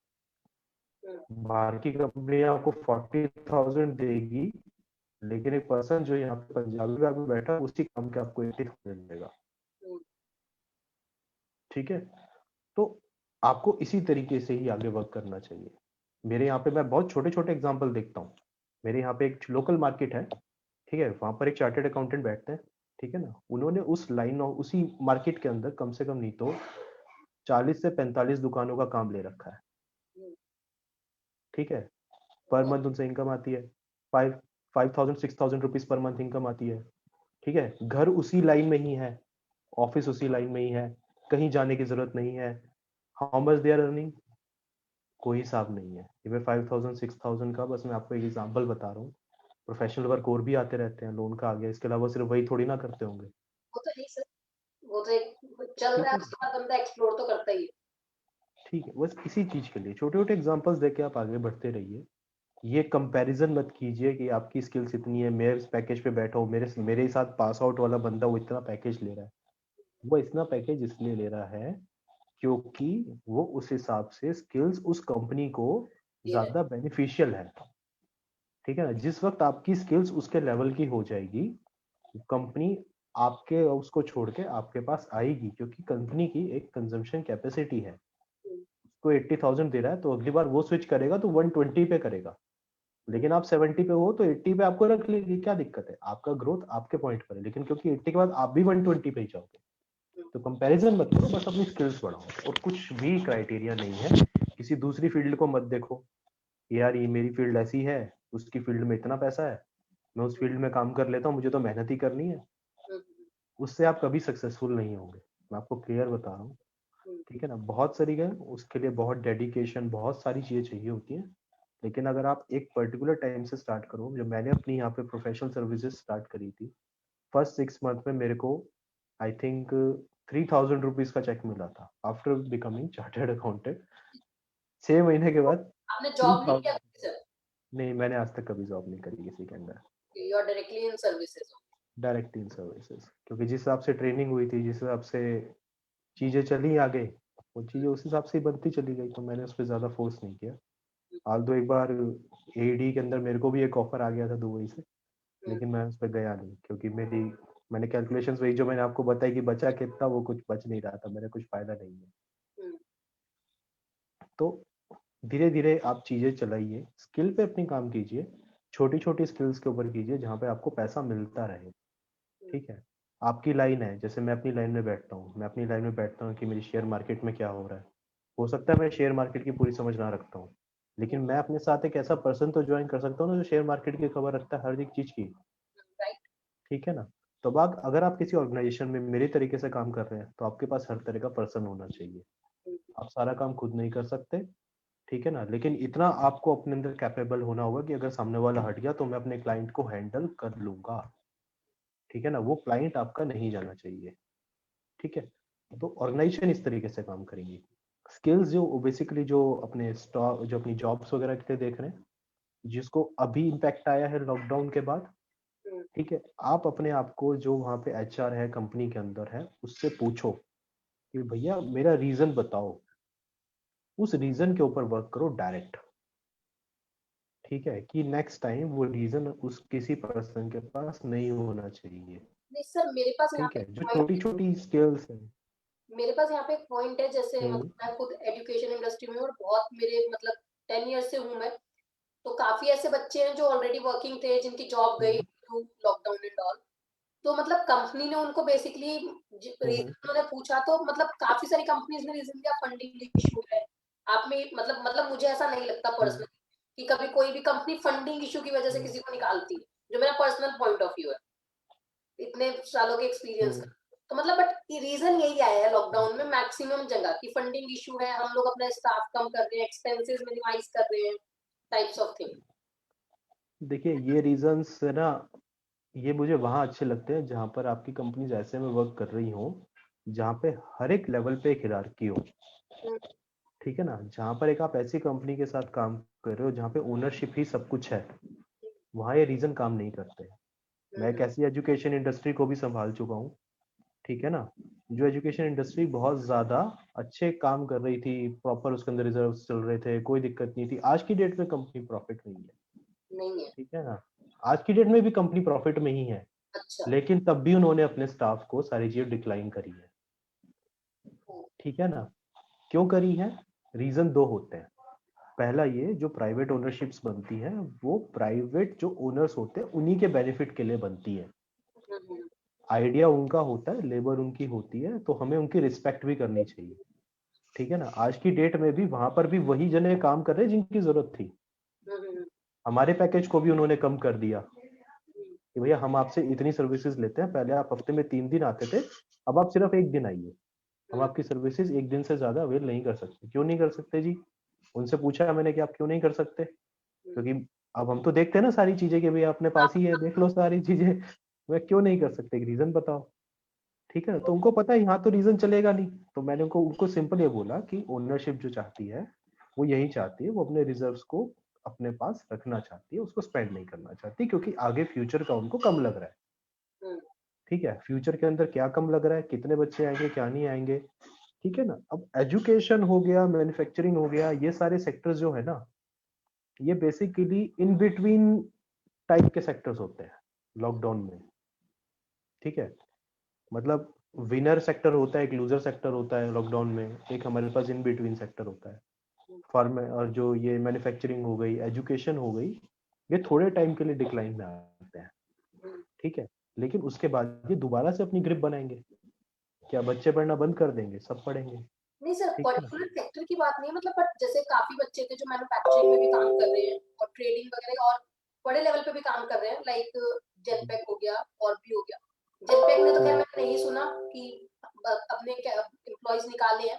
बाहर की कंपनी आपको 40,000 देगी, लेकिन एक पर्सन जो यहाँ पे पंजाबी में आके बैठा है, उसी काम के आपको 80,000 देगा। ठीक है, तो आपको इसी तरीके से ही आगे वर्क करना चाहिए। मेरे यहाँ पे मैं बहुत छोटे छोटे एग्जांपल देखता हूँ। मेरे यहाँ पे एक लोकल मार्केट है। ठीक है, वहां पर एक चार्टेड अकाउंटेंट बैठते हैं। ठीक है ना, उन्होंने उस लाइन और उसी मार्केट के अंदर कम से कम नहीं तो 40 से 45 दुकानों का काम ले रखा है। ठीक है, पर मंथ उनसे इनकम आती है 5,000-6,000 रुपीज पर मंथ इनकम आती है। ठीक है, घर उसी लाइन में ही है, ऑफिस उसी लाइन में ही है, कहीं जाने की जरूरत नहीं है। How much they are earning, कोई हिसाब नहीं है। ये मैं 5,000-6,000 का बस मैं आपको एक एग्जांपल बता रहा हूँ। प्रोफेशनल वर्क और भी आते रहते हैं, लोन का आ गया, इसके अलावा सिर्फ वही थोड़ी ना करते होंगे। वो तो नहीं सर, वो तो एक चल रहा ठीक है, है, उसके बाद बंदा एक्सप्लोर तो करता ही है। ठीक है, बस इसी चीज के लिए छोटे छोटे एग्जांपल्स देके आप आगे बढ़ते रहिए। ये कंपैरिजन मत कीजिए कि आपकी स्किल्स इतनी है, मैं इस पैकेज पे बैठा हूँ, मेरे मेरे साथ पास आउट वाला बंदा वो इतना पैकेज ले रहा है। वो इतना पैकेज इसलिए ले रहा है क्योंकि वो उस हिसाब से स्किल्स उस कंपनी को ये रहे। ज्यादा बेनिफिशियल है। ठीक है ना, जिस वक्त आपकी स्किल्स उसके लेवल की हो जाएगी, कंपनी आपके उसको छोड़ के आपके पास आएगी, क्योंकि कंपनी की एक कंजम्पशन कैपेसिटी है। उसको 80,000 दे रहा है तो अगली बार वो स्विच करेगा तो 120 पे करेगा। लेकिन आप 70 पे हो तो 80 पे आपको रख लेगी, क्या दिक्कत है। आपका ग्रोथ आपके पॉइंट पर है, लेकिन क्योंकि 80 के बाद आप भी 120 पे ही जाओगे। तो कंपैरिजन मत करो, बस अपनी स्किल्स बढ़ाओ, और कुछ भी क्राइटेरिया नहीं है। किसी दूसरी फील्ड को मत देखो कि यार ये मेरी फील्ड ऐसी है, उसकी फील्ड में इतना पैसा है, मैं उस फील्ड में काम कर लेता हूँ, मुझे तो मेहनत ही करनी है। उससे आप कभी सक्सेसफुल नहीं होंगे, मैं आपको क्लियर बता रहा हूँ। ठीक है ना, बहुत सारी है उसके लिए, बहुत डेडिकेशन, बहुत सारी चीजें चाहिए होती हैं। लेकिन अगर आप एक पर्टिकुलर टाइम से स्टार्ट करो, जब मैंने अपनी यहाँ पे प्रोफेशनल सर्विसेज स्टार्ट करी थी, फर्स्ट 6 मंथ में मेरे को आई थिंक 3,000 रुपीज का चेक मिला था आफ्टर बिकमिंग चार्टर्ड अकाउंटेंट। 6 महीने के बाद आपने थ्री जॉब नहीं किया थाउजेंड सर? नहीं, मैंने आज तक कभी जॉब नहीं करी किसी के अंदर। You are directly in services. Direct in services, क्योंकि जिस हिसाब से ट्रेनिंग हुई थी, जिस हिसाब से चीजें चली आगे, वो चीजें उस हिसाब से ही बनती चली गई, तो मैंने उस पर ज्यादा फोर्स नहीं किया। हाल तो एक बार एडी के अंदर मेरे को भी एक ऑफर आ गया था दुबई से, लेकिन मैं उस पर गया नहीं, क्योंकि मैंने कैलकुलेशंस वही जो मैंने आपको बताई कि बचा कितना, वो कुछ बच नहीं रहा था, मेरा कुछ फायदा नहीं है। तो धीरे धीरे आप चीजें चलाइए, स्किल पे अपनी काम कीजिए, छोटी छोटी स्किल्स के ऊपर कीजिए जहाँ पे आपको पैसा मिलता रहे। ठीक है, आपकी लाइन है, जैसे मैं अपनी लाइन में बैठता हूँ, मैं अपनी लाइन में बैठता हूँ कि मेरी शेयर मार्केट में क्या हो रहा है। हो सकता है मैं शेयर मार्केट की पूरी समझ ना रखता हूँ, लेकिन मैं अपने साथ एक ऐसा पर्सन तो ज्वाइन कर सकता हूँ ना जो शेयर मार्केट की खबर रखता है, हर एक चीज की। राइट। ठीक है ना, तो अब अगर आप किसी ऑर्गेनाइजेशन में मेरे तरीके से काम कर रहे हैं, तो आपके पास हर तरह का पर्सन होना चाहिए। आप सारा काम खुद नहीं कर सकते। ठीक है ना, लेकिन इतना आपको अपने अंदर कैपेबल होना होगा कि अगर सामने वाला हट गया तो मैं अपने क्लाइंट को हैंडल कर लूंगा। ठीक है ना, वो क्लाइंट आपका नहीं जाना चाहिए। ठीक है, तो ऑर्गेनाइजेशन इस तरीके से काम करेंगी। स्किल्स जो बेसिकली जो अपने स्टॉक जो अपनी जॉब्स वगैरह के लिए देख रहे हैं, जिसको अभी इम्पैक्ट आया है लॉकडाउन के बाद, ठीक है, आप अपने आप को जो वहाँ पे एचआर है कंपनी के अंदर है उससे पूछो कि भैया मेरा रीजन बताओ, उस रीजन के ऊपर वर्क करो डायरेक्ट। ठीक है, कि नेक्स्ट टाइम वो रीजन उस किसी पर्सन के पास नहीं होना चाहिए। नहीं सर, मेरे पास यहाँ ठीक पे है, जो पॉइंट छोटी छोटी स्किल्स है। मेरे पास यहाँ पे एक पॉइंट है, जैसे हम्म मतलब मैं खुद एजुकेशन इंडस्ट्री में हूँ और बहुत मेरे मतलब 10 ईयर से हूँ मैं, तो काफी ऐसे बच्चे हैं जो ऑलरेडी वर्किंग थे, जिनकी जॉब गई हम्म थ्रू लॉकडाउन एंड ऑल। तो मतलब कंपनी ने उनको बेसिकली रीजन हम्म उन्होंने पूछा, तो मतलब काफी सारी कंपनीज ने रीजन दिया, फंडिंग इशू है। आप में मतलब मुझे ऐसा नहीं लगता हम्म पर्सनली कि कभी कोई भी कंपनी फंडिंग इशू की वजह से हम्म किसी को निकालती है, जो मेरा पर्सनल पॉइंट ऑफ व्यू है इतने सालों के एक्सपीरियंस हम्म का। तो मतलब बट रीजन यही आया है लॉकडाउन में मैक्सिमम जगह की फंडिंग इशू है, हम लोग अपना स्टाफ कम कर रहे हैं, एक्सपेंसेस मिनिमाइज कर रहे हैं, टाइप्स ऑफ थिंग। देखिए ये रीजंस है ना, ये मुझे वहाँ अच्छे लगते हैं जहाँ पर आपकी कंपनीज ऐसे में वर्क कर रही हो जहाँ पे हर एक लेवल पे एक हिरार्की हो। ठीक है ना, जहाँ पर एक आप ऐसी कंपनी के साथ काम कर रहे हो जहाँ पे ओनरशिप ही सब कुछ है, वहाँ ये रीजन काम नहीं करते। मैं एक ऐसी एजुकेशन इंडस्ट्री को भी संभाल चुका हूँ, ठीक है ना, जो एजुकेशन इंडस्ट्री बहुत ज्यादा अच्छे काम कर रही थी, प्रॉपर उसके अंदर रिजर्व चल रहे थे, कोई दिक्कत नहीं थी। आज की डेट में कंपनी प्रॉफिट में ही है। नहीं है। ठीक है ना, आज की डेट में भी कंपनी प्रॉफिट में ही है, अच्छा। लेकिन तब भी उन्होंने अपने स्टाफ को सारी चीजें डिक्लाइन करी है। ठीक है ना, क्यों करी है? रीजन दो होते हैं। पहला ये, जो प्राइवेट ओनरशिप्स बनती है वो प्राइवेट जो ओनर्स होते हैं उन्हीं के बेनिफिट के लिए बनती है। आइडिया उनका होता है, लेबर उनकी होती है, तो हमें उनकी रिस्पेक्ट भी करनी चाहिए। ठीक है ना, आज की डेट में भी वहां पर भी वही जने काम कर रहे हैं जिनकी जरूरत थी। हमारे पैकेज को भी उन्होंने कम कर दिया कि भैया हम आपसे इतनी सर्विसेज लेते हैं, पहले आप हफ्ते में 3 दिन आते थे, अब आप सिर्फ एक दिन आइए। हम आपकी सर्विसेज एक दिन से ज्यादा अवेल नहीं कर सकते। क्यों नहीं कर सकते जी? उनसे पूछा मैंने कि आप क्यों नहीं कर सकते, क्योंकि अब हम तो देखते हैं ना सारी चीजें कि भैया अपने पास ही है, देख लो सारी चीजें। मैं क्यों नहीं कर सकते, एक रीजन बताओ। ठीक है ना, तो उनको पता है यहाँ तो रीजन चलेगा नहीं। तो मैंने उनको उनको सिंपल ये बोला कि ओनरशिप जो चाहती है वो यही चाहती है, वो अपने रिजर्व्स को अपने पास रखना चाहती है, उसको स्पेंड नहीं करना चाहती, क्योंकि आगे फ्यूचर का उनको कम लग रहा है। ठीक है, फ्यूचर के अंदर क्या कम लग रहा है, कितने बच्चे आएंगे क्या नहीं आएंगे। ठीक है ना, अब एजुकेशन हो गया, मैन्युफैक्चरिंग हो गया, ये सारे सेक्टर्स जो है ना, ये बेसिकली इन बिटवीन टाइप के सेक्टर्स होते हैं लॉकडाउन में। ठीक है, मतलब विनर सेक्टर होता है, एक लूजर सेक्टर होता है लॉकडाउन में, एक हमारे पास इन बिटवीन सेक्टर होता है। फार्म और जो ये मैन्युफैक्चरिंग हो गई, एजुकेशन हो गई, ये थोड़े टाइम के लिए डिक्लाइन में आते हैं। ठीक है, लेकिन उसके बाद ये दोबारा से अपनी ग्रिप बनाएंगे। क्या बच्चे पढ़ना बंद कर देंगे? सब पढ़ेंगे। नहीं सर, ठीक है ना। पर्टिकुलर सेक्टर की बात नहीं है, मतलब बट जैसे काफी बच्चे थे जो मैन्युफैक्चरिंग में भी काम कर रहे हैं और ट्रेडिंग वगैरह और बड़े लेवल पे भी काम कर रहे हैं, लाइक जेनपेक हो गया और भी हो गया। जेनपेक ने तो खैर मैंने नहीं सुना कि अपने एम्प्लॉयज निकाले हैं,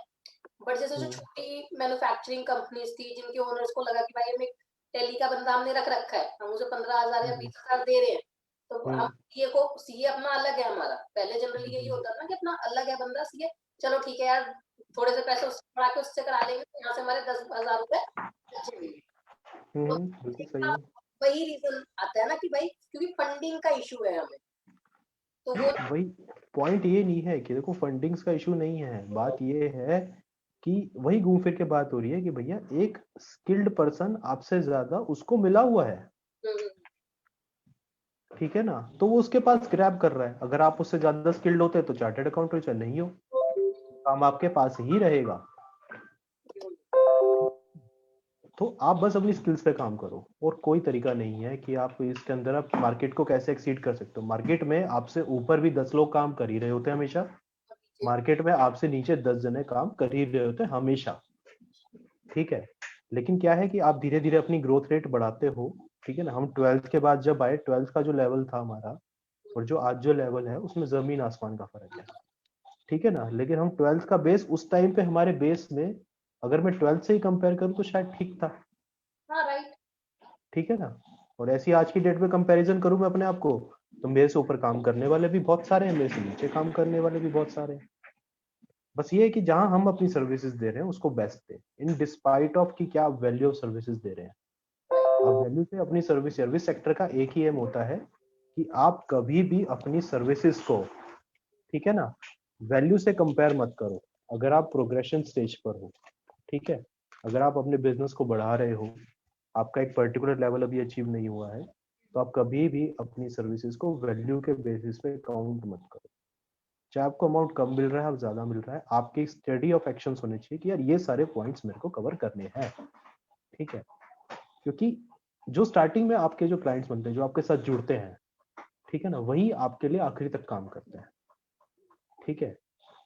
बट जैसे जो छोटी मैन्युफैक्चरिंग कंपनीज थी जिनके ओनर्स को लगा कि भाई हमें टेली का बंदा हमने रख रखा है, हम उसे 15,000 या 20,000 दे रहे हैं, तो हम सीए को, सीए अपना अलग है हमारा, पहले जनरली यही होता था कि अपना अलग है बंदा सीए, चलो ठीक है यार, थोड़े से पैसे उससे बढ़ा के उससे करा लेंगे, तो यहाँ से हमारे 10,000 रुपए बच जाएंगे। तो बिल्कुल सही इसका है। वही रीजन आता है ना कि भाई क्योंकि फंडिंग का इशू है हमें, तो वो वही पॉइंट, ये नहीं है कि देखो फंडिंग्स का इशू नहीं है, बात ये है कि वही घूम फिर के बात हो रही है कि भैया एक स्किल्ड पर्सन आपसे ज्यादा उसको मिला हुआ है। ठीक है ना, तो वो उसके पास ग्रैब कर रहा है। अगर आप उससे ज्यादा स्किल्ड होते तो चार्टर्ड अकाउंटेंट चाहे नहीं हो, काम आपके पास ही रहेगा। तो आप बस अपनी स्किल्स पे काम करो, और कोई तरीका नहीं है कि आप इसके अंदर आप मार्केट को कैसे एक्सीड कर सकते हो। मार्केट में आपसे ऊपर भी 10 लोग काम कर ही रहे होते हैं हमेशा, मार्केट में आपसे नीचे 10 जने काम कर ही रहे होते हैं हमेशा। ठीक है, लेकिन क्या है कि आप धीरे धीरे अपनी ग्रोथ रेट बढ़ाते हो। ठीक है ना, हम 12th के बाद जब आए, 12th का जो लेवल था हमारा और जो आज जो लेवल है उसमें जमीन आसमान का फर्क है। ठीक है ना, लेकिन हम 12th का बेस उस टाइम पे हमारे बेस में अगर मैं 12th से ही कंपेयर करूँ तो शायद ठीक था, हाँ राइट। ठीक है ना। और ऐसी आज की डेट में कंपैरिजन करूं मैं अपने आप को, तो मेरे से ऊपर काम करने वाले भी बहुत सारे हैं, मेरे से नीचे काम करने वाले भी बहुत सारे हैं। बस ये है कि जहां हम अपनी सर्विसेज दे रहे हैं उसको best they, in despite of कि क्या आप वैल्यू ऑफ सर्विसेज दे रहे हैं। अब वैल्यू से अपनी सर्विस सेक्टर का एक ही एम होता है कि आप कभी भी अपनी सर्विसेज को, ठीक है ना, वैल्यू से कंपेयर मत करो। अगर आप प्रोग्रेशन स्टेज पर हो, ठीक है, अगर आप अपने बिजनेस को बढ़ा रहे हो, आपका एक पर्टिकुलर लेवल अभी अचीव नहीं हुआ है, तो आप कभी भी अपनी सर्विसेज को वैल्यू के बेसिस पे काउंट मत करो। चाहे आपको अमाउंट कम मिल रहा है, आप ज्यादा मिल रहा है, आपकी स्टडी ऑफ एक्शंस होने चाहिए कि यार ये सारे पॉइंट्स मेरे को कवर करने हैं, ठीक है। क्योंकि जो स्टार्टिंग में आपके जो क्लाइंट्स बनते हैं, जो आपके साथ जुड़ते हैं, ठीक है ना, वही आपके लिए आखिरी तक काम करते हैं, ठीक है।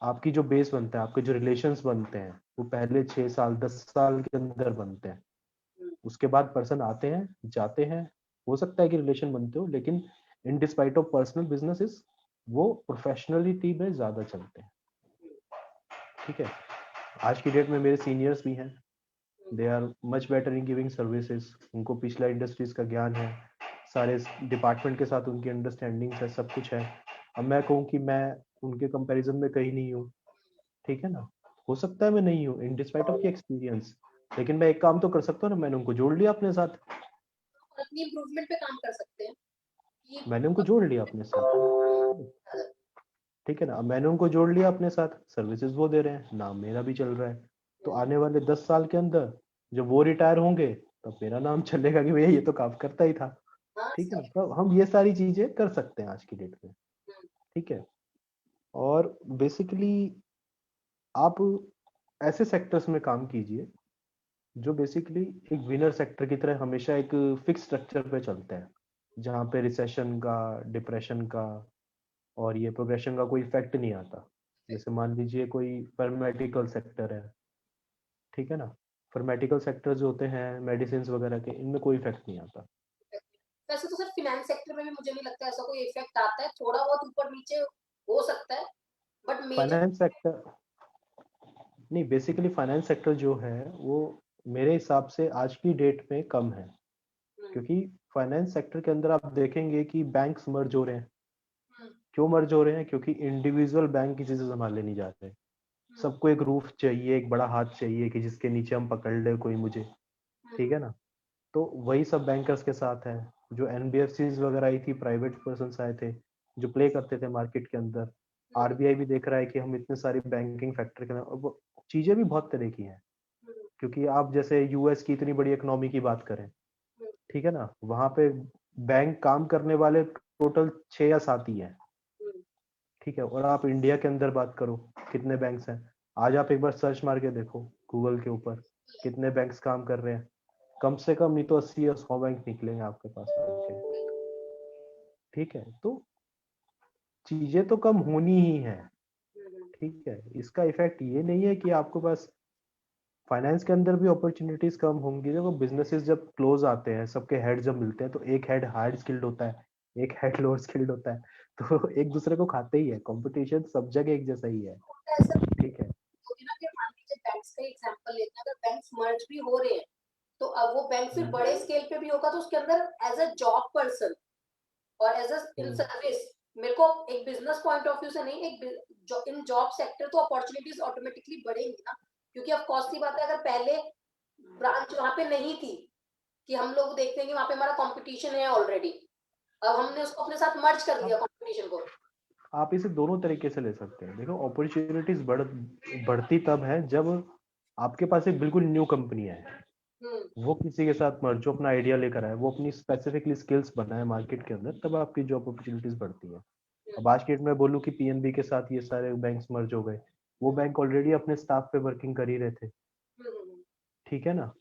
आपकी जो बेस बनता है, आपके जो रिलेशंस बनते हैं, वो पहले 6 साल 10 साल के अंदर बनते हैं। उसके बाद पर्सन आते हैं, जाते हैं, हो सकता है कि रिलेशन बनते हो, लेकिन इन डिस्पाइट ऑफ पर्सनल बिजनेसेस वो प्रोफेशनलिटी में ज्यादा चलते हैं, ठीक है। आज की डेट में मेरे सीनियर्स भी हैं, they are much better in giving services, उनको पिछला इंडस्ट्रीज का ज्ञान है, सारे डिपार्टमेंट के साथ उनकी अंडरस्टैंडिंग है, सब कुछ है। अब मैं कहूँ कि मैं उनके कंपैरिजन में कहीं नहीं हूँ, ठीक है ना, हो सकता है मैं नहीं हूँ इन डिस्पाइट ऑफ एक्सपीरियंस, लेकिन मैं एक काम तो कर सकता हूँ ना, मैंने उनको जोड़ लिया अपने साथ, और अपनी इम्प्रूवमेंट पे काम कर सकते हैं कि मैंने उनको जोड़ लिया अपने साथ, ठीक है ना। अब मैंने उनको जोड़ लिया अपने साथ, सर्विसेज वो दे रहे हैं, नाम मेरा भी चल रहा है, तो आने वाले 10 साल के अंदर जब वो रिटायर होंगे तब मेरा नाम चलेगा कि भैया ये तो काम करता ही था, हाँ ठीक है ना। सही। तो हम ये सारी चीजें कर सकते हैं आज की डेट में, ठीक है। और बेसिकली आप ऐसे सेक्टर्स में काम कीजिए जो बेसिकली एक विनर सेक्टर की तरह हमेशा एक फिक्स स्ट्रक्चर पे चलते हैं, जहाँ पे रिसेशन का, डिप्रेशन का और ये प्रोग्रेशन का कोई इफेक्ट नहीं आता। जैसे मान लीजिए कोई फार्मास्यूटिकल सेक्टर है, ठीक है ना, फार्मास्यूटिकल सेक्टर जो होते हैं मेडिसिन वगैरह के, इनमें कोई इफेक्ट नहीं आता। वैसे तो सर फाइनेंस सेक्टर में भी मुझे नहीं लगता ऐसा कोई इफेक्ट आता है, थोड़ा बहुत ऊपर नीचे हो सकता है बट मेजर। फाइनेंस सेक्टर नहीं, बेसिकली फाइनेंस सेक्टर जो है वो मेरे हिसाब से आज की डेट में कम है, क्योंकि फाइनेंस सेक्टर के अंदर आप देखेंगे कि बैंक्स मर्ज हो रहे हैं। क्यों मर्ज हो रहे हैं? क्योंकि इंडिविजुअल बैंक की चीजें संभाले नहीं जा रहे। सबको एक रूफ चाहिए, एक बड़ा हाथ चाहिए कि जिसके नीचे हम पकड़ ले कोई मुझे, ठीक है ना। तो वही सब बैंकर्स के साथ है। जो एनबीएफसीज वगैरह आई थी, प्राइवेट पर्सन आए थे जो प्ले करते थे मार्केट के अंदर। आरबीआई भी देख रहा है कि हम इतने सारी बैंकिंग फैक्टर के अंदर, अब चीजें भी बहुत तरह की हैं। क्योंकि आप जैसे यूएस की इतनी बड़ी इकोनॉमी की बात करें, ठीक है ना, वहां पे बैंक काम करने वाले टोटल 6 या 7 ही हैं, ठीक है। और आप इंडिया के अंदर बात करो, कितने बैंक्स हैं? आज आप एक बार सर्च मार के देखो गूगल के ऊपर, कितने बैंक्स काम कर रहे हैं। कम से कम नहीं तो 80 या 100 बैंक निकलेंगे आपके पास आके, ठीक है। तो चीजें तो कम होनी ही है, ठीक है। इसका इफेक्ट ये नहीं है कि आपके पास फाइनेंस के अंदर भी अपॉर्चुनिटीज कम होंगी। देखो बिजनेसेस जब क्लोज आते हैं, सबके हेड जब मिलते हैं, तो एक हेड हार्ड स्किल्ड होता है, एक हेड लोअर स्किल्ड होता है, तो एक दूसरे को खाते ही है। कंपटीशन सब जगह एक जैसा ही है, ऐसा ठीक है। होगी ना कि मान लीजिए बैंक्स का एग्जांपल लेते हैं, अगर बैंक्स मर्ज भी हो रहे हैं तो अब वो बैंक फिर हम्म, बड़े स्केल पे भी होगा तो उसके अंदर एज अ जॉब पर्सन और as a in hmm. Service, मेरे को एक बिजनेस पॉइंट ऑफ व्यू से नहीं, एक इन जॉब सेक्टर तो अपॉर्चुनिटीज ऑटोमेटिकली बढ़ेंगी ना, क्योंकि अब कॉस्ट की बात है, अगर पहले ब्रांच वहां पे नहीं थी कि हम लोग देखते हैं कि वहां पे हमारा कंपटीशन है ऑलरेडी, अब हमने उसको अपने साथ मर्ज कर लिया आप कंपटीशन को। आप इसे दोनों तरीके से ले सकते हैं। देखो अपॉर्चुनिटीज बढ़ती तब है जब आपके पास एक बिल्कुल न्यू कंपनी है, हम्म। वो किसी के साथ मर्ज, जो अपना आइडिया लेकर आए, वो अपनी स्पेसिफिकली स्किल्स बनाए मार्केट के अंदर, तब आपकी जॉब अपॉर्चुनिटीज बढ़ती है। अब आज की डेट में बोलूँ कि पीएनबी के साथ ये सारे बैंक्स मर्ज हो गए, वो बैंक ऑलरेडी अपने स्टाफ पे वर्किंग कर ही रहे थे, हम्म। ठीक है ना।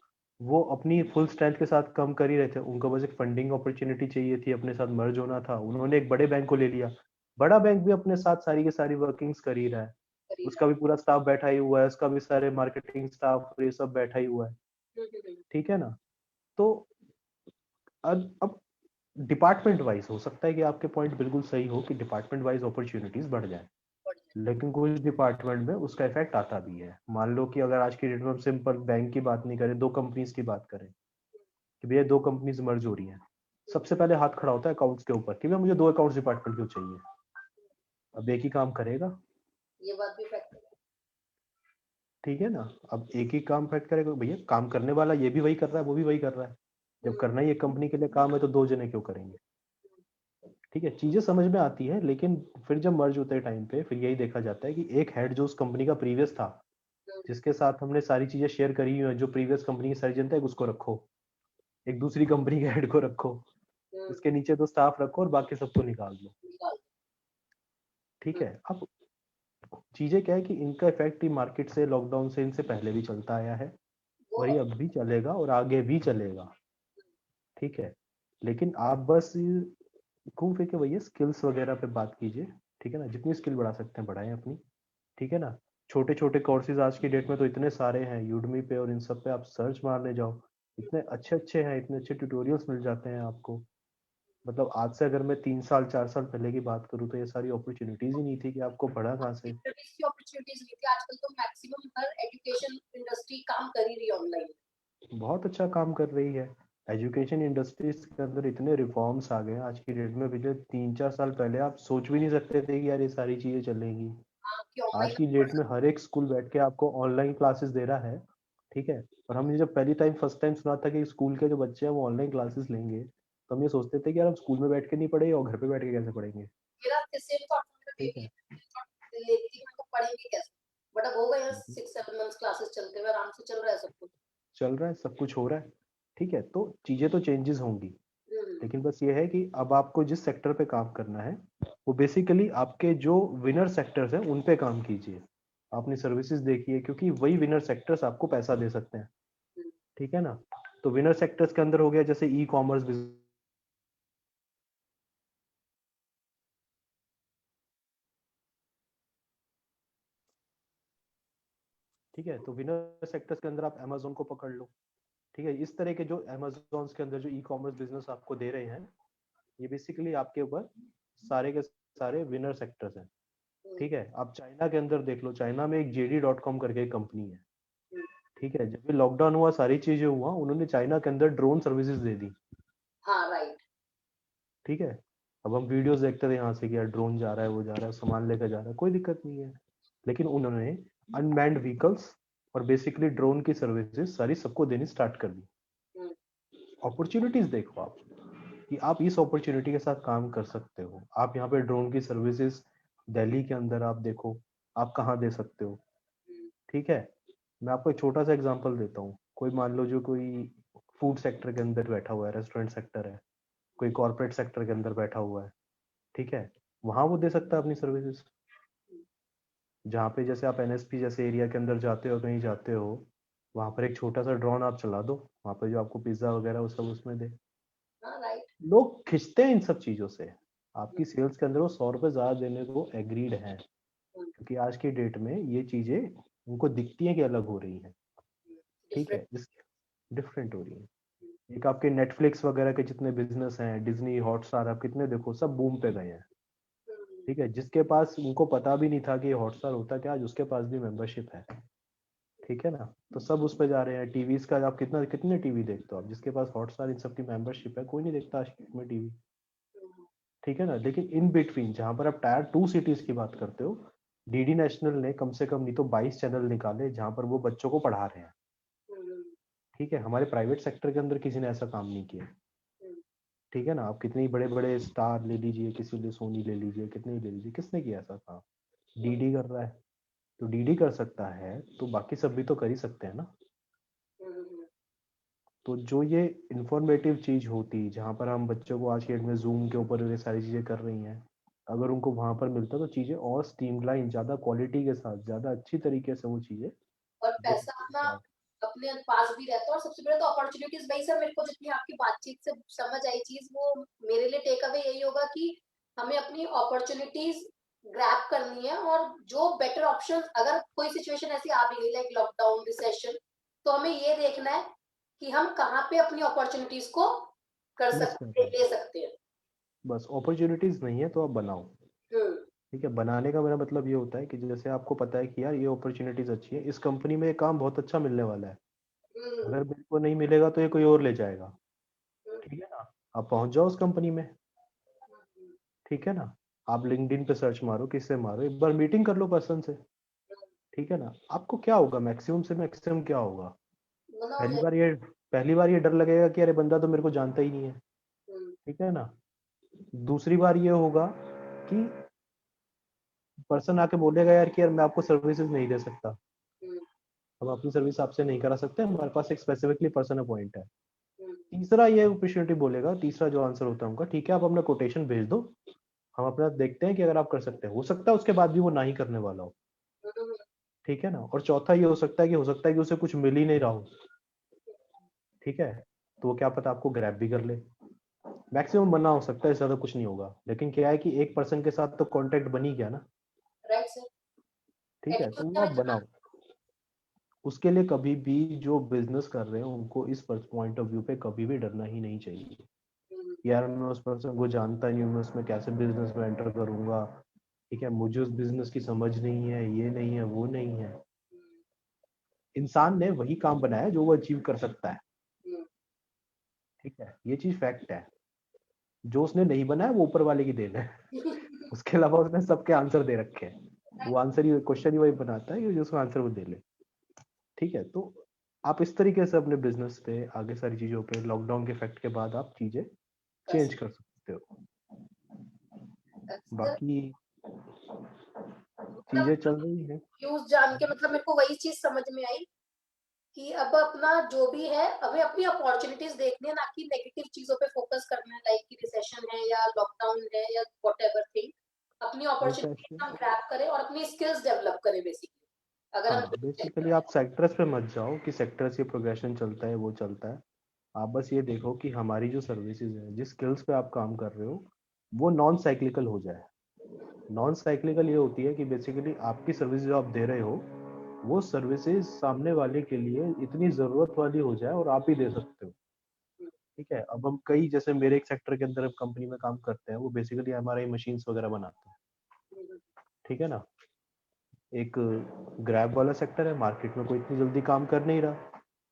वो अपनी फुल स्ट्रेंथ के साथ कम कर ही रहे थे, उनको बस एक फंडिंग अपॉर्चुनिटी चाहिए थी, अपने साथ मर्ज होना था, उन्होंने एक बड़े बैंक को ले लिया। बड़ा बैंक भी अपने साथ सारी की सारी वर्किंग्स कर ही रहा है, खरीदा। उसका भी पूरा स्टाफ बैठा ही हुआ है, उसका भी सारे मार्केटिंग स्टाफ ये सब बैठा ही हुआ है, हम्म। ठीक है ना। तो अब डिपार्टमेंट वाइज हो सकता है कि आपके पॉइंट बिल्कुल सही हो कि डिपार्टमेंट वाइज अपॉर्चुनिटीज बढ़ जाए, लेकिन कुछ डिपार्टमेंट में उसका इफेक्ट आता भी है। मान लो कि अगर आज की डेट में हम सिंपल बैंक की बात नहीं करें, दो कंपनीज की बात करें कि भैया दो कंपनीज मर्ज हो रही हैं, सबसे पहले हाथ खड़ा होता है अकाउंट्स के ऊपर कि भैया मुझे दो अकाउंट्स डिपार्टमेंट क्यों चाहिए। अब एक ही काम करेगा, ये बात भी फैक्ट है। ठीक है ना। अब एक ही काम फैक्ट करेगा भैया, काम करने वाला ये भी वही कर रहा है, वो भी वही कर रहा है। जब करना ही एक कंपनी के लिए काम है तो दो जने क्यों करेंगे। ठीक है, चीजें समझ में आती है, लेकिन फिर जब मर्ज होते हैं टाइम पे फिर यही देखा जाता है कि एक हेड जो उस कंपनी का प्रीवियस था, जिसके साथ हमने सारी चीजें शेयर करी हुई है, जो प्रीवियस कंपनी की सारी जनता है, उसको रखो। एक दूसरी कंपनी के हेड को रखो, उसके नीचे तो स्टाफ रखो और बाकी सबको निकाल दो। ठीक है। अब चीजें क्या है कि इनका इफेक्ट ही मार्केट से, लॉकडाउन से, इनसे पहले भी चलता आया है, वही अब भी चलेगा और आगे भी चलेगा। ठीक है, लेकिन आप बस घूम फिर के भैया स्किल्स वगैरह पे बात कीजिए। ठीक है ना, जितनी स्किल बढ़ा सकते हैं बढ़ाएं अपनी। ठीक है ना, छोटे छोटे कोर्सेज आज की डेट में तो इतने सारे हैं, यूडमी पे और इन सब पे आप सर्च मारने जाओ, इतने अच्छे अच्छे हैं, इतने अच्छे ट्यूटोरियल्स मिल जाते हैं आपको। मतलब आज से अगर मैं 3 साल 4 साल पहले की बात करूँ तो ये सारी अपॉर्चुनिटीज ही नहीं थी कि आपको पढ़ा कहाँ से। की अपॉर्चुनिटीज नहीं थी, आजकल तो मैक्सिमम हर एजुकेशन इंडस्ट्री काम कर ही रही है ऑनलाइन। बहुत अच्छा काम कर रही है। एजुकेशन इंडस्ट्रीज के अंदर इतने रिफॉर्म्स आ गए हैं आज की डेट में, पिछले 3 4 साल पहले आप सोच भी नहीं सकते थे कि यार ये सारी चीजें चलेंगी। हाँ, कि आज ऑनलाइन की डेट में हर एक स्कूल बैठ के आपको ऑनलाइन क्लासेस दे रहा है। ठीक है, और हमने जब पहली टाइम फर्स्ट टाइम सुना था कि स्कूल के जो बच्चे हैं वो ऑनलाइन क्लासेस लेंगे, तो हम ये सोचते थे कि यार हम स्कूल में बैठ के नहीं पढ़ेंगे और घर पे बैठ के कैसे पढ़ेंगे। मेरा सेम थॉट मेरा ठीक बेबी है। है, लेती है तो पढ़ेंगे कैसे। बट अब हो गए 6 7 मंथ्स क्लासेस चलते हुए, आराम से चल रहा है सब कुछ। चल रहा है, सब कुछ हो रहा है। ठीक है, तो चीजें तो चेंजेस होंगी, हम्म, लेकिन बस ये है कि अब आपको जिस सेक्टर पे काम करना है वो बेसिकली आपके जो विनर सेक्टर्स हैं उन पे काम कीजिए। अपनी सर्विसेज देखिए, क्योंकि वही विनर सेक्टर्स आपको पैसा दे सकते हैं। हम्म, ठीक है ना। तो विनर सेक्टर्स के अंदर हो गया जैसे ई कॉमर्स बिजनेस। ठीक है, तो विनर सेक्टर्स के अंदर आप अमेजोन को पकड़ लो। ठीक है, इस तरह के जो अमेजोन के अंदर जो ई कॉमर्स बिजनेस आपको दे रहे हैं, ये बेसिकली आपके ऊपर सारे के सारे विनर सेक्टर्स हैं। हम्म, ठीक है, आप चाइना के अंदर देख लो, चाइना में एक JD.com करके एक कंपनी है। हम्म, ठीक है, जब भी लॉकडाउन हुआ, सारी चीजें हुआ, उन्होंने चाइना के अंदर ड्रोन सर्विसेज दे दी। हाँ राइट। ठीक है, अब हम वीडियोस देखते थे यहाँ से कि यार ड्रोन जा रहा है, वो जा रहा है, सामान लेकर जा रहा है, कोई दिक्कत नहीं है। लेकिन उन्होंने अनमैन्ड व्हीकल्स और बेसिकली ड्रोन की सर्विसेज सारी सबको देनी स्टार्ट कर दी। हम्म, अपॉर्चुनिटीज देखो आप कि आप इस अपॉर्चुनिटी के साथ काम कर सकते हो। आप यहाँ पे ड्रोन की सर्विसेज दिल्ली के अंदर आप देखो, आप कहाँ दे सकते हो। हम्म, ठीक है, मैं आपको एक छोटा सा एग्जांपल देता हूँ। कोई मान लो जो कोई फूड सेक्टर के अंदर बैठा हुआ है, रेस्टोरेंट सेक्टर है, कोई कॉर्पोरेट सेक्टर के अंदर बैठा हुआ है। ठीक है, वहां वो दे सकता है अपनी सर्विसेज। जहाँ पे जैसे आप NSP जैसे एरिया के अंदर जाते हो, कहीं जाते हो, वहां पर एक छोटा सा ड्रोन आप चला दो, वहां पर जो आपको पिज्जा वगैरह वो सब उसमें दे। हाँ राइट। लोग खिंचते हैं इन सब चीजों से। आपकी सेल्स के अंदर वो 100 रुपए ज्यादा देने को एग्रीड है, क्योंकि आज की डेट में ये चीजें उनको दिखती है कि अलग हो रही है। ठीक डिफरेंट। है, इस डिफरेंट हो रही है। एक आपके नेटफ्लिक्स वगैरह के जितने बिजनेस हैं, डिज्नी हॉटस्टार, आप कितने देखो सब बूम पे गए हैं। ठीक है, जिसके पास, उनको पता भी नहीं था कि हॉटस्टार होता क्या, आज उसके पास भी मेंबरशिप है। ठीक है ना, तो सब उस पे जा रहे हैं। टीवीज का आप कितना कितने टीवी देखते हो, आप जिसके पास हॉटस्टार इन सब की मेंबरशिप है, कोई नहीं देखता आज की डेट में टीवी। ठीक है ना, लेकिन इन बिटवीन जहां पर आप टायर 2 सिटीज की बात करते हो, DD नेशनल ने कम से कम नहीं तो 22 चैनल निकाले जहां पर वो बच्चों को पढ़ा रहे हैं। ठीक है, हमारे प्राइवेट सेक्टर के अंदर किसी ने ऐसा काम नहीं किया। ठीक है ना, आप कितने बड़े बड़े स्टार ले लीजिए, किसी ने सोनी ले लीजिए, कितने ले लीजिए, किसने किया ऐसा काम। DD कर रहा है, तो DD कर सकता है तो बाकी सब भी तो कर ही सकते हैं ना। तो जो ये इंफॉर्मेटिव चीज होती जहाँ पर हम बच्चों को आज के डेट में जूम के ऊपर ये सारी चीजें कर रही हैं, अगर उनको वहां पर मिलता तो चीजें और स्ट्रीमलाइन, ज्यादा क्वालिटी के साथ, ज्यादा अच्छी तरीके से वो चीजें और वो पैसा होती अपना स्टार्ट। अपने पास भी रहता है। और सबसे पहले तो अपॉर्चुनिटीज वही सब, मेरे को जितनी आपकी बातचीत से समझ आई चीज, वो मेरे लिए टेक अवे यही होगा कि हमें अपनी अपॉर्चुनिटीज ग्रैब करनी है, और जो बेटर ऑप्शन, अगर कोई सिचुएशन ऐसी आ भी गई लाइक लॉकडाउन रिसेशन, तो हमें ये देखना है कि हम कहाँ पे अपनी अपॉर्चुनिटीज को कर मिस कर सकते, रहे हैं, ले सकते हैं। बस अपॉर्चुनिटीज नहीं है तो आप बनाओ। हम्म, ठीक है, बनाने का मेरा मतलब ये होता है कि जैसे आपको पता है कि यार ये अपॉर्चुनिटीज अच्छी है, इस कंपनी में ये काम बहुत अच्छा मिलने वाला है, हम्म, अगर मेरे को नहीं मिलेगा तो ये कोई और ले जाएगा। हम्म, ठीक है ना, आप पहुंच जाओ उस कंपनी में। हम्म, ठीक है ना, आप लिंक्डइन पे सर्च मारो, किससे मारो, एक बार मीटिंग कर लो पर्सन से। ठीक है ना, आपको क्या होगा, मैक्सिमम से मैक्सिमम क्या होगा, मना हो पहली जाए। बार ये पहली बार ये डर लगेगा कि अरे बंदा तो मेरे को जानता ही नहीं है। हम्म, ठीक है ना, दूसरी बार ये होगा कि पर्सन आके बोलेगा यार कि यार मैं आपको सर्विसेज नहीं दे सकता, हम्म, हम अपनी सर्विस आपसे नहीं करा सकते, हमारे पास एक स्पेसिफिकली पर्सन अपॉइंट है। हम्म, तीसरा ये अपॉर्चुनिटी बोलेगा, तीसरा जो आंसर होता है उनका, ठीक है आप अपना कोटेशन भेज दो, हम अपना देखते हैं कि अगर आप कर सकते हैं, हो सकता है उसके बाद भी वो ना ही करने वाला हो। हम्म, ठीक है ना, और चौथा ये हो सकता है कि उसे कुछ मिल ही नहीं रहा हो। ठीक है, तो वो क्या पता आपको ग्रैब भी कर ले। मैक्सिमम बनना हो सकता है, इससे ज्यादा कुछ नहीं होगा, लेकिन क्या है कि एक पर्सन के साथ तो कांटेक्ट बन ही गया ना। Right sir. ठीक है, तो एटीट्यूड वो क्या आप मैं बनाओ। उसके लिए कभी भी जो बिजनेस कर रहे हैं उनको इस पॉइंट ऑफ व्यू पे कभी भी डरना ही नहीं चाहिए। यार मैं उस पर्सन को जानता नहीं हूँ, मैं उसमें कैसे बिजनेस में एंटर करूंगा। ठीक है, मुझे उस बिजनेस की समझ नहीं है, ये नहीं है, वो नहीं है। इंसान ने वही काम बनाया जो वो अचीव कर सकता है। ठीक है, ये चीज फैक्ट है। जो उसने नहीं बनाया वो ऊपर वाले की देन है। उसके अलावा उसने सबके आंसर दे रखे हैं, वो आंसर ही क्वेश्चन ही वही बनाता है कि जिसको आंसर वो दे ले। ठीक है, तो आप इस तरीके से अपने बिजनेस पे आगे सारी चीजों पे लॉकडाउन के इफेक्ट के बाद आप चीजें कर चेंज कर सकते हो। सकता। बाकी मतलब चीजें चल रही है। व्यूज जान के मतलब मेरे को वही चीज समझ में आई कि अब अपना जो भी है हमें अपनी अपॉर्चुनिटीज देखनी है, ना कि नेगेटिव चीजों पे फोकस करना है, लाइक कि रिसेशन है या लॉकडाउन है या व्हाटएवर थिंग। अपनी अपॉर्चुनिटीज रिसेशन, हम ग्रैब करें और अपनी स्किल्स डेवलप करें बेसिकली। अगर हम हाँ बेसिकली आप सेक्टर्स पे मत जाओ कि सेक्टर्स ये प्रोग्रेशन चलता है वो चलता है। आप बस ये देखो कि हमारी जो सर्विसेज है, जिस स्किल्स पे आप काम कर रहे हो, वो नॉन साइक्लिकल हो जाए। नॉन साइक्लिकल ये होती है कि बेसिकली आपकी सर्विस जो आप दे रहे हो, वो सर्विसेज सामने वाले के लिए इतनी जरूरत वाली हो जाए और आप ही दे सकते हो। ठीक है, अब हम कई, जैसे मेरे एक सेक्टर के अंदर कंपनी में काम करते हैं, वो बेसिकली एमआरआई मशीन्स वगैरह बनाते हैं। ठीक है ना, एक ग्रैब वाला सेक्टर है, मार्केट में कोई इतनी जल्दी काम कर नहीं रहा।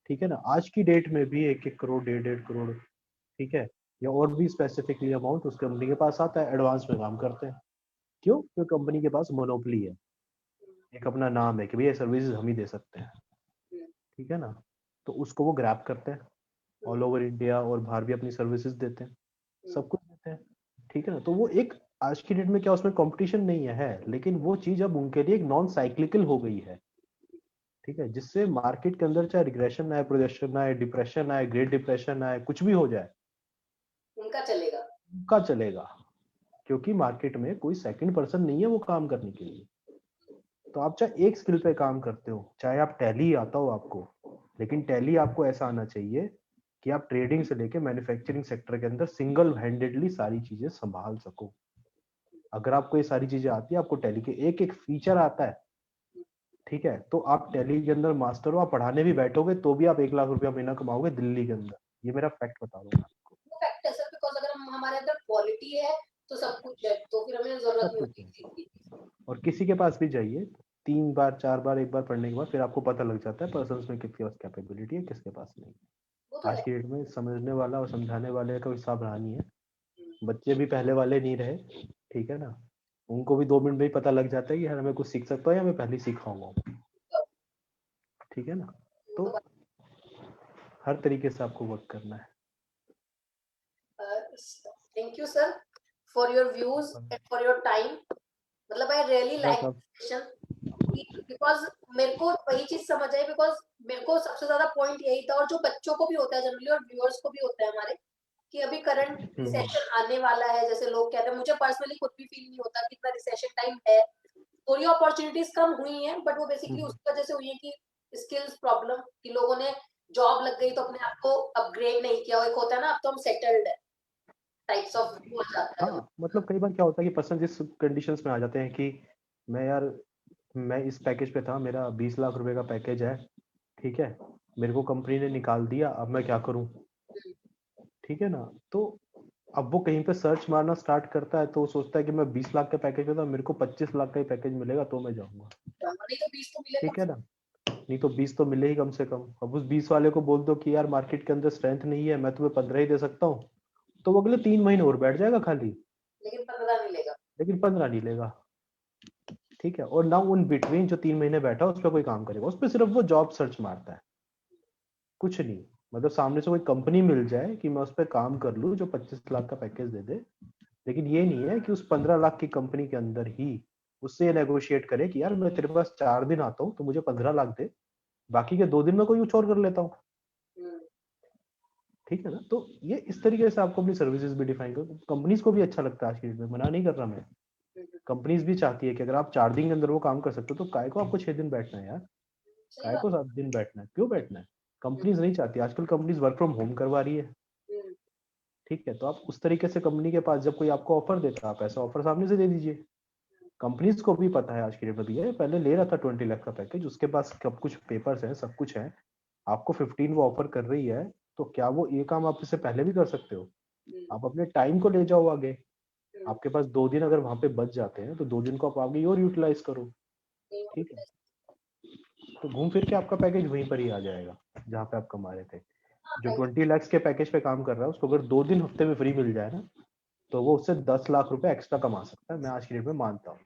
ठीक है ना, आज की डेट में भी 1-1 करोड़, 1.5-1.5 करोड़, ठीक है, या और भी स्पेसिफिकली अमाउंट उस कंपनी के पास आता है, एडवांस में काम करते हैं। क्यों? क्योंकि कंपनी के पास मोनोपोली है, एक अपना नाम है कि भैया सर्विसेज हम ही दे सकते हैं। ठीक है ना, तो उसको वो ग्रैब करते हैं, ऑल ओवर इंडिया और बाहर भी अपनी सर्विसेज देते हैं, सब कुछ देते हैं। ठीक है ना, तो वो एक, आज की डेट में क्या उसमें कंपटीशन नहीं है, लेकिन वो चीज अब उनके लिए एक नॉन साइक्लिकल हो गई है। ठीक है, जिससे मार्केट के अंदर चाहे रिग्रेशन आए, प्रोजेक्शन आए, डिप्रेशन आए, ग्रेट डिप्रेशन आए, कुछ भी हो जाए, उनका चलेगा। उनका चलेगा। क्योंकि मार्केट में कोई सेकंड पर्सन नहीं है वो काम करने के लिए। तो आप चाहे एक स्किल पे काम करते हो, चाहे आप टैली आता हो आपको, लेकिन टैली आपको ऐसा आना चाहिए कि आप ट्रेडिंग से लेके मैन्युफैक्चरिंग सेक्टर के अंदर सिंगल हैंडेडली सारी चीजें संभाल सको। अगर आपको ये सारी चीजें आती है, आपको टैली के एक एक फीचर आता है, ठीक है, तो आप टैली के अंदर मास्टर हो, आप पढ़ाने भी बैठोगे तो भी आप 1 लाख रुपया महीना कमाओगे दिल्ली के अंदर। ये मेरा फैक्ट बता रहा हूँ आपको। वो फैक्ट है सर, बिकॉज अगर हम हमारे अंदर क्वालिटी है तो सब कुछ है, तो फिर हमें जरूरत सब नहीं कुछ होती है, किसी की। और किसी के पास भी जाइए, 3 बार 4 बार, एक बार पढ़ने के बाद फिर आपको पता लग जाता है पर्सन में किसके पास कैपेबिलिटी है, किसके पास नहीं। वो तो आज है। की डेट में समझने वाला और समझाने वाले का हिसाब रहा नहीं है। बच्चे भी पहले वाले नहीं रहे। ठीक है ना, उनको भी 2 मिनट में ही पता लग जाता है कि यार मैं कुछ सीख सकता हूँ या मैं पहले ही सीखाऊंगा। ठीक है ना, तो तो हर तरीके से आपको वर्क करना है। Thank you sir for your views and for your time. मतलब आई रियली बस लाइक अब सेशन, बिकॉज मेरे को वही चीज समझ आई, बिकॉज मेरे को सबसे ज्यादा पॉइंट यही था, और जो बच्चों को भी होता है जनरली और व्यूअर्स को भी होता है हमारे, कि अभी करंट रिसेशन आने वाला है, जैसे लोग कहते हैं, मुझे पर्सनली खुद भी फील नहीं होता कि इतना रिसेशन टाइम है। थोड़ी अपॉर्चुनिटीज कम हुई हैं, बट वो बेसिकली हम्म, उसकी वजह से हुई है कि स्किल्स प्रॉब्लम, कि लोगों ने जॉब लग गई तो अपने आप को अपग्रेड नहीं किया, एक होता है ना अब तो हम सेटल्ड है टाइप्स ऑफ व्यू आ जाता है। हाँ मतलब कई बार क्या होता है कि पर्सन जिस कंडीशंस में आ जाते हैं कि मैं यार, मैं इस पैकेज पे था, मेरा 20 लाख रुपए का पैकेज है, ठीक है, मेरे को कंपनी ने निकाल दिया, अब मैं क्या करूं। ठीक है ना, तो अब वो कहीं पे सर्च मारना स्टार्ट करता है तो वो सोचता है कि मैं 20 लाख का पैकेज होता, मेरे को 25 लाख का ही पैकेज मिलेगा तो मैं जाऊंगा। नहीं तो 20 तो मिले कम ठीक है से ना, नहीं तो 20 तो मिले ही कम से कम। अब उस 20 वाले को बोल दो कि यार मार्केट के अंदर स्ट्रेंथ नहीं है, मैं तुम्हें 15 ही दे सकता हूँ, तो वो अगले 3 महीने और बैठ जाएगा खाली, कम, लेकिन 15 नहीं लेगा। लेकिन 15 नहीं लेगा। ठीक है, और ना उन बिटवीन जो 3 महीने बैठा उस पर कोई काम करेगा, उस पर सिर्फ वो जॉब सर्च मारता है, कुछ नहीं। मतलब सामने से कोई कंपनी मिल जाए कि मैं उस पर काम कर लूँ जो 25 लाख का पैकेज दे दे, लेकिन ये नहीं है कि उस 15 लाख की कंपनी के अंदर ही उससे नेगोशिएट करे कि यार मैं तेरे पास 4 दिन आता हूँ तो मुझे 15 लाख दे, बाकी के 2 दिन में कोई कुछ और कर लेता हूँ। हम्म, ठीक है ना, तो ये इस तरीके से आपको अपनी सर्विसेज भी डिफाइन करो। कंपनीज को भी अच्छा लगता है आज की डेट में, मना नहीं कर रहा मैं, हम्म, कंपनीज भी चाहती है कि अगर आप 4 दिन के अंदर वो काम कर सकते हो तो काय को आपको 6 दिन बैठना है यार, सही काय बात। को 7 दिन बैठना है, क्यों बैठना है। हम्म, कंपनीज नहीं चाहती, आजकल कंपनीज वर्क फ्रॉम होम करवा रही है। हम्म, ठीक है, तो आप उस तरीके से कंपनी के पास जब कोई आपको ऑफर देता है आप ऐसा ऑफर सामने से दे दीजिए। कंपनीज को भी पता है आज की डेट में, भैया पहले ले रहा था 20 लाख का पैकेज, उसके पास सब कुछ पेपर्स है, सब कुछ है, आपको 15 वो ऑफर कर रही है, तो क्या वो ये काम आप इससे पहले भी कर सकते हो। हम्म, आप अपने टाइम को ले जाओ आगे, हम्म, आपके पास 2 दिन अगर वहां पे बच जाते हैं तो 2 दिन को आप आगे और यूटिलाइज करो। नहीं ठीक है, होता है। तो घूम फिर के आपका पैकेज वहीं पर ही आ जाएगा जहाँ पे आप कमा रहे थे। हाँ, जो कहीं 20 लाख के पैकेज पे काम कर रहा है उसको अगर 2 दिन हफ्ते में फ्री मिल जाए ना, तो वो उससे 10 लाख रुपए एक्स्ट्रा कमा सकता है, मैं आज की डेट में मानता हूँ।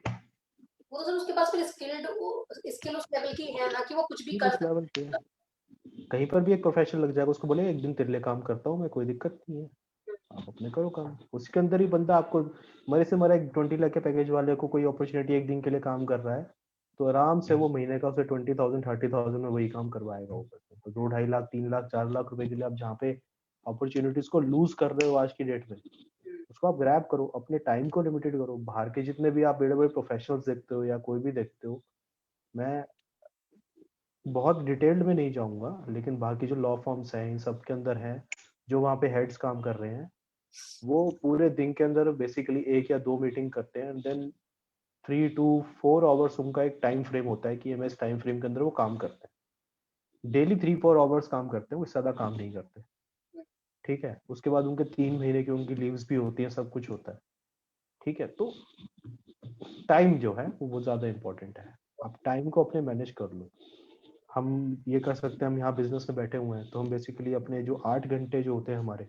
वो तो सर उसके पास फिर स्किल उस लेवल की है ना कि वो कुछ भी ठीक, कर उस लेवल पे सकता कहीं पर भी एक प्रोफेशन लग जाएगा, उसको बोले एक दिन तेरे लिए काम करता हूँ मैं, कोई दिक्कत नहीं है, है। आप अपने करो काम। उसके अंदर ही बंदा आपको मरे से मरा एक 20 लाख के पैकेज वाले को कोई अपॉर्चुनिटी एक दिन के लिए काम कर रहा है, तो आराम से वो महीने का उसे 20,000 30,000 में वही काम करवाएगा ऊपर से। तो 2 2.5 लाख 3 लाख 4 लाख रुपए के लिए आप जहाँ पे अपॉर्चुनिटीज को लूज कर रहे हो आज की डेट में, हम्म, उसको आप ग्रैब करो, अपने टाइम को लिमिटेड करो। बाहर के जितने भी आप बड़े बड़े प्रोफेशनल्स देखते हो या कोई भी देखते हो, मैं बहुत डिटेल्ड में नहीं जाऊंगा, लेकिन बाकी जो लॉ फॉर्म्स हैं इन सब के अंदर हैं, जो वहाँ पे हेड्स काम कर रहे हैं, वो पूरे दिन के अंदर बेसिकली 1 या 2 मीटिंग करते हैं, एंड देन 3 to 4 आवर्स उनका एक टाइम फ्रेम होता है कि हमें इस टाइम फ्रेम के अंदर वो काम करते हैं। डेली 3 4 आवर्स काम करते हैं, वो इससे ज्यादा काम नहीं करते। ठीक है, उसके बाद उनके 3 महीने की उनकी लीव्स भी होती है, सब कुछ होता है। ठीक है, तो टाइम जो है वो ज्यादा इंपॉर्टेंट है, आप टाइम को अपने मैनेज कर लो। हम ये कर सकते हैं, हम यहाँ बिजनेस में बैठे हुए हैं तो हम बेसिकली अपने जो 8 घंटे जो होते हैं हमारे,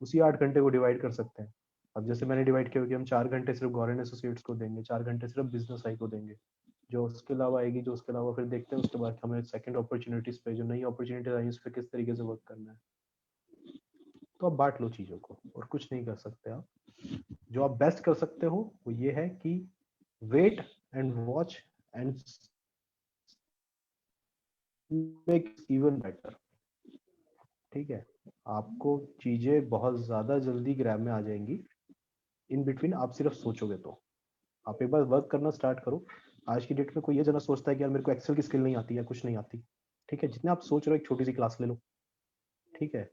उसी 8 घंटे को डिवाइड कर सकते हैं। अब जैसे मैंने डिवाइड किया कि हम 4 घंटे सिर्फ गवर्नमेंट एसोसिएट्स को देंगे, 4 घंटे सिर्फ बिजनेस आई को देंगे, जो उसके अलावा आएगी, जो उसके अलावा फिर देखते हैं उसके बाद हमें सेकंड अपॉर्चुनिटीज पे, जो नई अपॉर्चुनिटीज आई उस पर किस तरीके से वर्क करना है। तो आप बांट लो चीजों को, और कुछ नहीं कर सकते आप। जो आप बेस्ट कर सकते हो वो ये है कि wait and watch and make even better. ठीक है, आपको चीजें बहुत ज्यादा जल्दी ग्रैब में आ जाएंगी, इन बिटवीन आप सिर्फ सोचोगे तो। आप एक बार वर्क करना स्टार्ट करो। आज की डेट में कोई ये जना सोचता है कि यार मेरे को एक्सेल की स्किल नहीं आती या कुछ नहीं आती। ठीक है, जितने आप सोच रहे हो एक छोटी सी क्लास ले लो। ठीक है,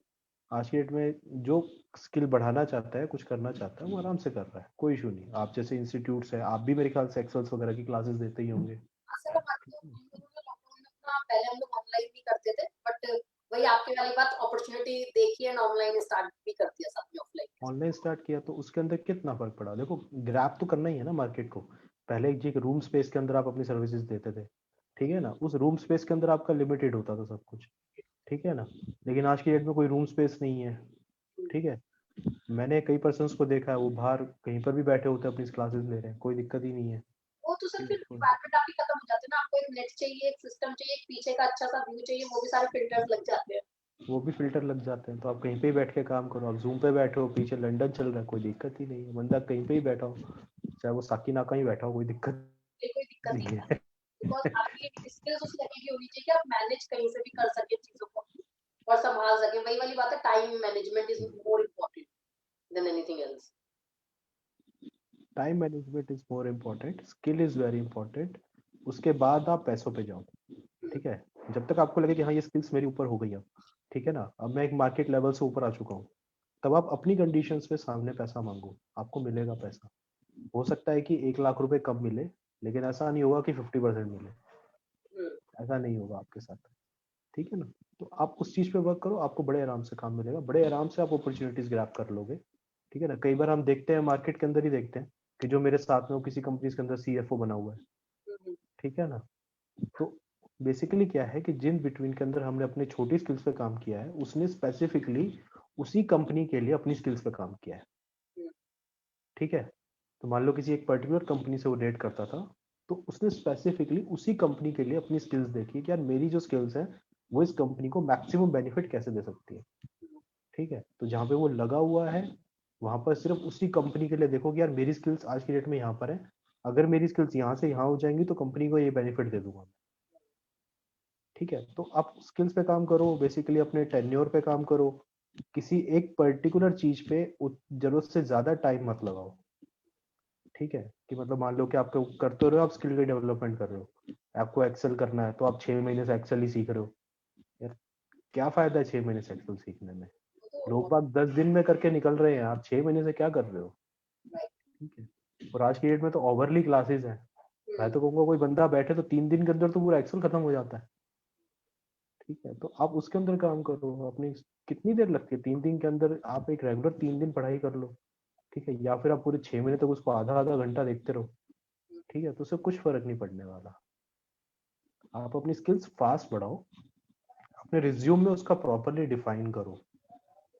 आज की डेट में जो स्किल बढ़ाना चाहता है, कुछ करना चाहता है, वो आराम से कर रहा है, कोई इशू नहीं। आप जैसे इंस्टीट्यूट्स है, आप भी मेरे ख्याल से एक्सेल्स वगैरह की क्लासेस देते ही होंगे। सर हमारे तो हम लोगों ने लॉकडाउन में अपना पहले हम लोग ऑनलाइन भी करते थे, बट वही आपकी वाली बात अपॉर्चुनिटी देखी एंड ऑनलाइन स्टार्ट भी कर दिया साथ में ऑफलाइन। ऑनलाइन स्टार्ट किया तो उसके अंदर कितना फर्क पड़ा, देखो ग्रैब तो करना ही है ना मार्केट को। पहले एक रूम स्पेस के अंदर आप अपनी सर्विसेज देते थे, ठीक है ना, उस रूम स्पेस के अंदर आपका लिमिटेड होता था सब कुछ। ठीक है ना, लेकिन आज की डेट में कोई रूम स्पेस नहीं है। ठीक है, मैंने कई पर्सन्स को देखा है वो बाहर कहीं पर भी बैठे होते हैं, अपनी क्लासेस ले रहे हैं, कोई दिक्कत ही नहीं है। वो तो सर ठीक है, फिर रिक्वायरमेंट आपकी खत्म हो जाती है ना, आपको एक नेट चाहिए, एक सिस्टम चाहिए, एक पीछे का अच्छा सा व्यू चाहिए, वो भी सारे फिल्टर्स लग जाते हैं। वो भी फिल्टर लग जाते हैं, तो आप कहीं पे ही बैठ के काम करो। आप जूम पे बैठे हो, पीछे लंदन चल रहा है, कोई दिक्कत ही नहीं है, बंदा कहीं पे ही बैठा हो, चाहे वो साकिनाका ही बैठा हो, कोई दिक्कत ये कोई दिक्कत नहीं नहीं है, है। बिकॉज आपकी स्किल्स उस लेवल की होनी चाहिए कि आप मैनेज कहीं से भी कर सके चीजों को और संभाल सके। वही वाली बात है, time management is more important than anything else. Time management is more important, skill is very important, उसके बाद आप पैसों पे जाओ। ठीक है, जब तक आपको लगे कि हाँ ये स्किल्स मेरी ऊपर हो गई अब, ठीक है ना, अब मैं एक मार्केट लेवल से ऊपर आ चुका हूँ, तब आप अपनी कंडीशंस पे सामने पैसा मांगो, आपको मिलेगा पैसा। हो सकता है कि 1 लाख रुपए कम मिले, लेकिन ऐसा नहीं होगा कि 50% मिले, ऐसा नहीं होगा आपके साथ। ठीक है ना, तो आप उस चीज पे वर्क करो, आपको बड़े आराम से काम मिलेगा, बड़े आराम से आप अपॉर्चुनिटीज ग्रैब कर लोगे। ठीक है ना। कई बार हम देखते हैं मार्केट के अंदर ही देखते हैं कि जो मेरे साथ में वो किसी कंपनी के अंदर सीएफओ बना हुआ है, ठीक है ना। तो बेसिकली क्या है कि जिन बिटवीन के अंदर हमने अपने छोटी स्किल्स पे काम किया है, उसने स्पेसिफिकली उसी कंपनी के लिए अपनी स्किल्स पे काम किया है, ठीक है। तो मान लो किसी एक पर्टिकुलर कंपनी से वो डेट करता था, तो उसने स्पेसिफिकली उसी कंपनी के लिए अपनी स्किल्स देखी कि यार मेरी जो स्किल्स है वो इस कंपनी को मैक्सिमम बेनिफिट कैसे दे सकती है, ठीक है। तो जहाँ पे वो लगा हुआ है वहां पर सिर्फ उसी कंपनी के लिए देखो कि यार मेरी स्किल्स आज की डेट में यहाँ पर है, अगर मेरी स्किल्स यहाँ से यहाँ हो जाएंगी तो कंपनी को ये बेनिफिट दे दूंगा, ठीक है। तो आप स्किल्स पे काम करो, बेसिकली अपने टेन्योर पे काम करो, किसी एक पर्टिकुलर चीज पे जरूरत से ज्यादा टाइम मत लगाओ, ठीक है। कि मतलब मान लो कि आपको करते रहो, आप स्किल के डेवलपमेंट कर रहे हो, आपको एक्सेल करना है तो आप 6 महीने से एक्सेल ही सीख रहे हो, यार क्या फायदा है 6 महीने से एक्सेल सीखने में। लोग बाग 10 दिन में करके निकल रहे हैं, आप 6 महीने से क्या कर रहे हो, ठीक है। और आज की डेट में तो ओवरली क्लासेस हैं, मैं तो कहूँगा कोई बंदा बैठे तो 3 दिन के अंदर तो पूरा एक्सेल खत्म हो जाता है, ठीक है। तो आप उसके अंदर काम करो, अपनी कितनी देर लगती है 3 दिन के अंदर आप एक रेगुलर 3 दिन पढ़ाई कर लो, ठीक है। या फिर आप पूरे 6 महीने तक उसको आधा आधा घंटा देखते रहो, ठीक है। तो उससे कुछ फर्क नहीं पड़ने वाला। आप अपनी स्किल्स फास्ट बढ़ाओ, अपने रिज्यूम में उसका प्रॉपरली डिफाइन करो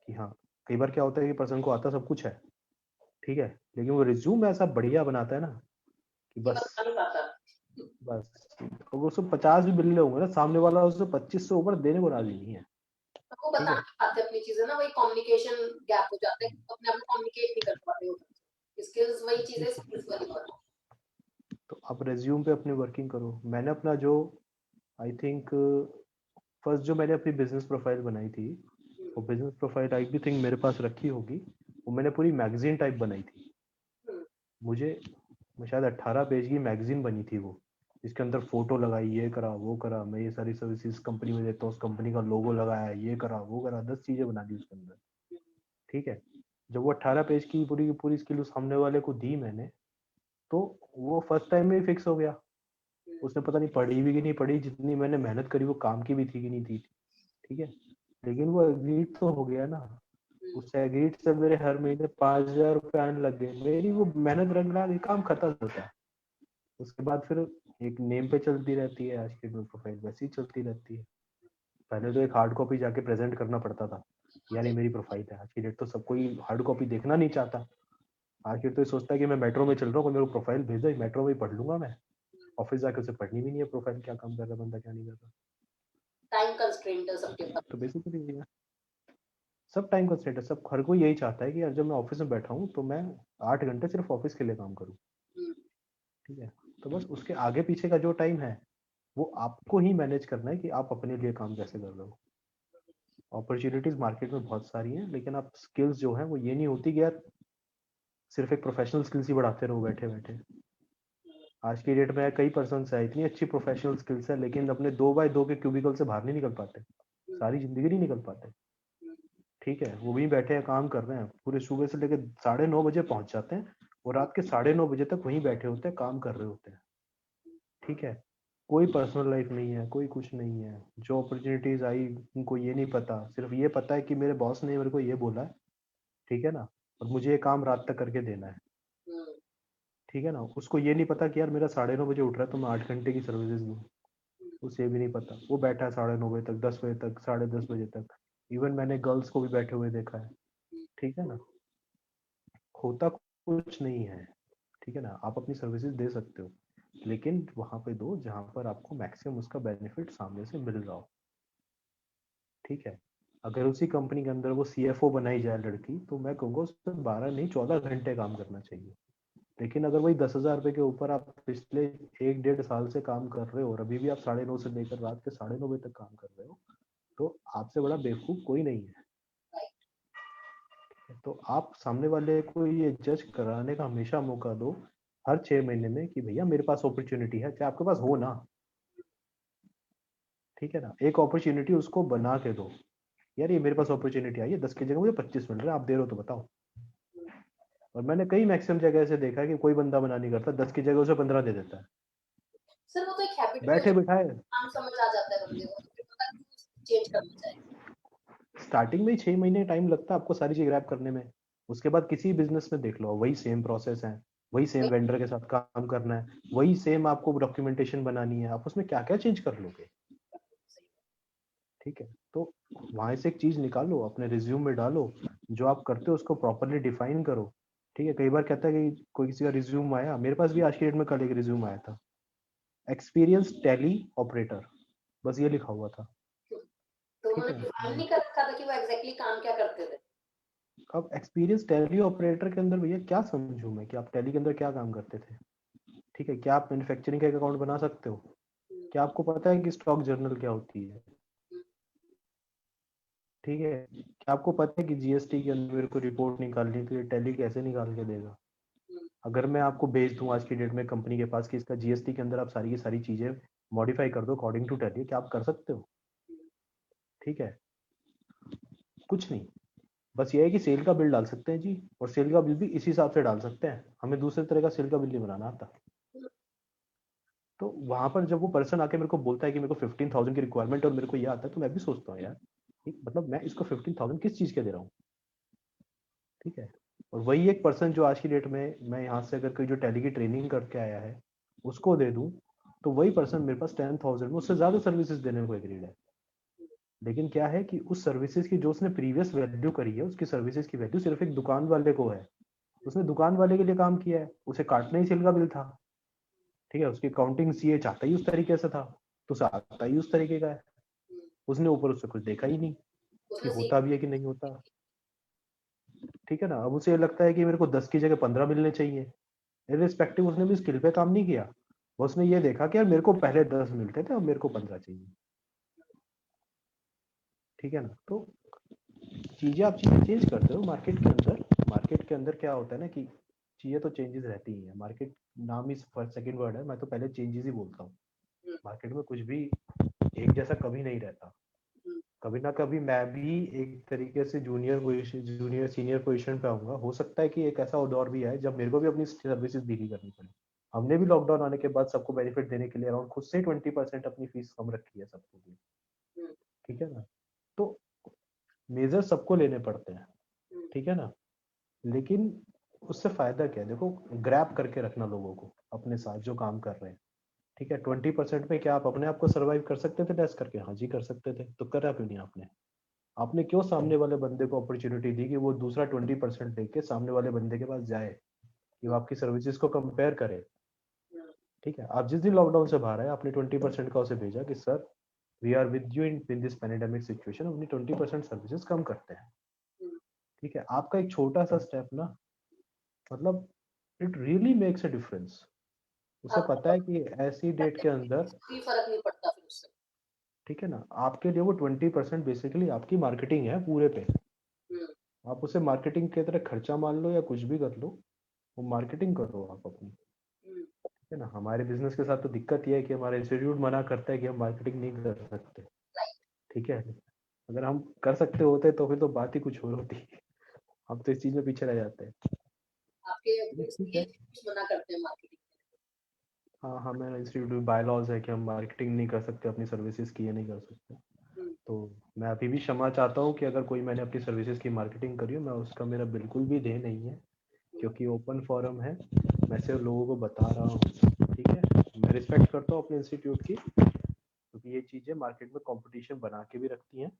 कि हाँ, कई बार क्या होता है कि पर्सन को आता सब कुछ है, ठीक है, लेकिन वो रिज्यूम ऐसा बढ़िया बनाता है ना कि कि बस बता नहीं पाता। बस अगर उसको 50 भी मिल रहे होंगे ना, सामने वाला उससे 25 से ऊपर देने को राजी नहीं है, वो ठीक बता है। नहीं पाते अपनी चीजें ना, वही कम्युनिकेशन गैप हो जाता है, अपने आप में कम्युनिकेट नहीं कर पाते हो। स्किल्स वही चीजें, स्किल्स वाली बात। तो आप रेज्यूम पे अपनी वर्किंग करो। मैंने अपना जो आई थिंक फर्स्ट जो मैंने अपनी बिजनेस प्रोफाइल बनाई थी, वो बिजनेस प्रोफाइल आई भी थिंक मेरे पास रखी होगी, वो मैंने पूरी मैगजीन टाइप बनाई थी। मुझे शायद 18 पेज की मैगजीन बनी थी वो, जिसके अंदर फोटो लगाई, ये करा वो करा, मैं ये सारी सर्विसेज कंपनी में देता हूँ, उस कंपनी का लोगो लगाया, ये करा वो करा, 10 चीजें बना दी उसके अंदर, ठीक है। जब वो 18 पेज की पूरी पूरी स्किल उस सामने वाले को दी मैंने, तो वो फर्स्ट टाइम में ही फिक्स हो गया। उसने पता नहीं पढ़ी भी कि नहीं पढ़ी, जितनी मैंने मेहनत करी वो काम की भी थी कि नहीं थी, ठीक है। लेकिन वो एग्रीड तो हो गया ना। उस एग्रीड से मेरे हर महीने 5,000 रुपये आने लग गए, मेरी वो मेहनत रंग ला के काम खत्म होता है। उसके बाद फिर एक नेम पे चलती रहती है, आज की प्रोफाइल वैसी ही चलती रहती है। पहले तो एक हार्ड कॉपी जाके प्रेजेंट करना पड़ता था, यार ये मेरी प्रोफाइल है। आज की डेट तो सब कोई हार्ड कॉपी देखना नहीं चाहता। आज की डेट तो ये सोचता है कि मैं मेट्रो में चल रहा हूँ, कोई मेरे को प्रोफाइल भेज दो, मेट्रो में ही पढ़ लूंगा मैं। ऑफिस जाके उसे पढ़नी भी नहीं है प्रोफाइल, क्या काम कर रहा है बंदा क्या नहीं कर रहा। टाइम कंस्ट्रेंट है सबके पास। तो बेसिकली ये है, सब टाइम कंस्ट्रेंट है, सब हर कोई यही चाहता है कि यार जब मैं ऑफिस में बैठा हूँ तो मैं 8 घंटे सिर्फ ऑफिस के लिए काम करूँ, ठीक है। तो बस उसके आगे पीछे का जो टाइम है वो आपको ही मैनेज करना है कि आप अपने लिए काम कैसे कर रहे हो। अपॉर्चुनिटीज मार्केट में बहुत सारी हैं, लेकिन आप स्किल्स जो है वो ये नहीं होती कि यार सिर्फ एक प्रोफेशनल स्किल्स ही बढ़ाते रहो बैठे बैठे। आज की डेट में कई पर्सन है इतनी अच्छी प्रोफेशनल स्किल्स है, लेकिन अपने 2x2 के क्यूबिकल से बाहर नहीं निकल पाते, सारी जिंदगी नहीं निकल पाते, ठीक है। वो भी बैठे हैं काम कर रहे हैं, पूरे सुबह से लेकर 9:30 बजे पहुंच जाते हैं और रात के 9:30 बजे तक वहीं बैठे होते हैं, काम कर रहे होते हैं, ठीक है। कोई पर्सनल लाइफ नहीं है, कोई कुछ नहीं है। जो अपॉर्चुनिटीज आई उनको ये नहीं पता, सिर्फ ये पता है कि मेरे बॉस ने मेरे को ये बोला है, ठीक है ना, और मुझे ये काम रात तक करके देना है, ठीक है ना। उसको ये नहीं पता कि यार मेरा 9:30 बजे उठ रहा है तो मैं 8 घंटे की सर्विसेज दूँ, उसे भी नहीं पता। वो बैठा है 9:30 बजे तक, 10 बजे तक, 10:30 बजे तक। इवन मैंने गर्ल्स को भी बैठे हुए देखा है, ठीक है ना। होता कुछ नहीं है, ठीक है ना। आप अपनी सर्विसेज दे सकते हो, लेकिन वहां पे दो जहां पर आपको मैक्सिमम उसका बेनिफिट सामने से मिल रहा हो, ठीक है। अगर उसी कंपनी के अंदर वो सीएफओ बनाई जाए लड़की, तो मैं कहूँगा उससे 12 नहीं 14 घंटे काम करना चाहिए। लेकिन अगर वही 10,000 रुपये के ऊपर आप पिछले 1-1.5 साल से काम कर रहे हो और अभी भी आप 9:30 से लेकर रात के 9:30 बजे तक काम कर रहे हो, तो आपसे बड़ा बेवकूफ कोई नहीं है। तो आप सामने वाले को ये जज कराने का हमेशा मौका दो, हर 6 महीने में, कि भैया मेरे पास अपॉर्चुनिटी है, चाहे आपके पास हो ना, ठीक है ना। एक अपॉर्चुनिटी उसको बना के दो, यार ये मेरे पास अपॉर्चुनिटी आई है, 10 की जगह मुझे 25 मिल रहा है, आप दे रहे हो तो बताओ। और मैंने कई मैक्सिमम जगह ऐसे देखा है कि कोई बंदा मना नहीं करता, 10 की जगह उसे 15 दे देता है, सर वो तो एक हैबिट भी हो बैठे जाती बिठाए। है, काम समझ आ जाता है बंदे को, तो फिर पता नहीं चेंज करना चाहिए। स्टार्टिंग में ही 6 महीने टाइम लगता है आपको सारी चीज ग्रैब करने में, उसके बाद किसी बिजनेस में देख लो, वही सेम प्रोसेस है, वही सेम वेंडर के साथ काम करना है, वही सेम आपको डॉक्यूमेंटेशन बनानी है, आप उसमें क्या क्या चेंज कर लोगे? ठीक है, तो वहां से एक चीज निकालो, अपने रिज्यूम में डालो, जो आप करते हो उसको प्रॉपरली डिफाइन करो। ठीक है, कई बार कहता है कि कोई किसी का रिज्यूम आया, मेरे पास भी आज की डेट में कल एक रिज्यूम आया था, एक्सपीरियंस टैली ऑपरेटर, बस ये लिखा हुआ था। तो ठीक उन्होंने है, डिफाइन नहीं कर रखा था कि वो एग्जैक्टली काम क्या करते थे। अब एक्सपीरियंस टैली ऑपरेटर के अंदर भैया क्या समझूं मैं कि आप टैली के अंदर क्या काम करते थे? ठीक है, क्या आप मैन्युफैक्चरिंग का अकाउंट बना सकते हो? क्या आपको पता है कि स्टॉक जर्नल क्या होती है? ठीक है, क्या आपको पता है कि जीएसटी के अंदर मेरे को रिपोर्ट निकालनी है तो ये टैली कैसे निकाल के देगा? अगर मैं आपको भेज दूं आज की डेट में कंपनी के पास कि इसका जीएसटी के अंदर आप सारी की सारी चीजें मॉडिफाई कर दो अकॉर्डिंग टू टैली, क्या आप कर सकते हो? ठीक है, कुछ नहीं, बस ये है कि सेल का बिल डाल सकते हैं जी, और सेल का बिल भी इसी हिसाब से डाल सकते हैं, हमें दूसरे तरह का सेल का बिल नहीं बनाना आता। तो वहां पर जब वो पर्सन आके मेरे को बोलता है कि मेरे को 15,000 की रिक्वायरमेंट है और मेरे को ये आता है, तो मैं भी सोचता हूँ यार, मतलब मैं इसको 15,000 किस चीज के दे रहा हूँ? ठीक है, और वही एक पर्सन जो आज की डेट में मैं यहाँ से अगर कोई जो टैली की ट्रेनिंग करके आया है उसको दे दूं, तो वही पर्सन मेरे पास 10,000 में उससे ज्यादा सर्विसेज देने को एग्रीड है। लेकिन क्या है कि उस सर्विसेज की जो उसने प्रीवियस वैल्यू करी है, उसकी सर्विसेज की वैल्यू सिर्फ एक दुकान वाले को है, उसने दुकान वाले के लिए काम किया है, उसे काटना ही सेल का बिल था। ठीक है, उसकी काउंटिंग सीए चाहता ही उस तरीके से था, तो उसे आता ही उस तरीके का है, उसने ऊपर उससे कुछ देखा ही नहीं कि उसने होता भी है कि नहीं होता। ठीक है ना, अब उसे लगता है कि मेरे को 10 की जगह 15 मिलने चाहिए, इरिस्पेक्टिव उसने भी स्किल पे काम नहीं किया, उसने ये देखा कि यार मेरे को पहले 10 मिलते थे, अब मेरे को 15 चाहिए। ठीक है ना, तो चीजें आप चीजें चेंज करते हो मार्केट के अंदर। मार्केट के अंदर क्या होता है ना कि चीजें तो चेंजेस रहती ही है, मार्केट नाम ही फर्स्ट सेकंड वर्ड है, मैं तो पहले चेंजेस ही बोलता हूँ। मार्केट में कुछ भी एक जैसा कभी नहीं रहता, कभी ना कभी मैं भी एक तरीके से junior position, junior senior position पे आऊंगा, हो सकता है कि एक ऐसा दौर भी आए जब मेरे को भी अपनी सर्विसेज धीरे करनी पड़े। हमने भी लॉकडाउन आने के बाद सबको बेनिफिट देने के लिए अराउंड खुद से 20% अपनी फीस कम रखी है सबको भी। ठीक है ना, तो मेजर सबको लेने पड़ते हैं। ठीक है ना, लेकिन उससे फायदा क्या है? देखो, ग्रैब करके रखना लोगों को अपने साथ जो काम कर रहे हैं। ठीक है, 20% में क्या आप अपने आप को सर्वाइव कर सकते थे टेस्ट करके? हाँ जी कर सकते थे, तो करा क्यों नहीं आपने? आपने क्यों सामने वाले बंदे को अपॉर्चुनिटी दी कि वो दूसरा 20% देके सामने वाले बंदे के पास जाए कि वो आपकी सर्विसेज को कंपेयर करे? ठीक है, आप जिस दिन लॉकडाउन से बाहर आए आपने 20% का उसे भेजा कि sir we are with you in this pandemic situation, अपनी 20% सर्विसेज कम करते हैं। ठीक है, आपका एक छोटा सा स्टेप ना, मतलब it really makes a difference. उसे अब पता है कि ऐसी डेट के अंदर, कोई फर्क नहीं पड़ता फिर उससे। ठीक है ना, आपके लिए वो 20% बेसिकली आपकी मार्केटिंग है पूरे पे। आप उसे मार्केटिंग की तरह खर्चा मान लो या कुछ भी कर लो, वो मार्केटिंग करो आप अपनी। ठीक है ना, हमारे बिजनेस के साथ तो दिक्कत ये है कि हमारा इंस्टीट्यूट मना करता है कि हम मार्केटिंग नहीं कर सकते। ठीक है, अगर हम कर सकते होते तो फिर तो बात ही कुछ और होती, हम तो इस चीज में पीछे रह जाते हैं। आपके ठीक है, मना करते हैं मार्केटिंग। हाँ, हमारे इंस्टीट्यूट में बायलॉज है कि हम मार्केटिंग नहीं कर सकते, अपनी सर्विसेज की ये नहीं कर सकते। तो मैं अभी भी क्षमा चाहता हूँ कि अगर कोई मैंने अपनी सर्विसेज की मार्केटिंग करी हो, मैं उसका मेरा बिल्कुल भी ध्येय नहीं है, क्योंकि ओपन फोरम है, मैं सिर्फ लोगों को बता रहा हूँ। ठीक है, मैं रिस्पेक्ट करता हूँ अपने इंस्टीट्यूट की, क्योंकि ये चीज़ें मार्केट में कंपटीशन बना के भी रखती हैं।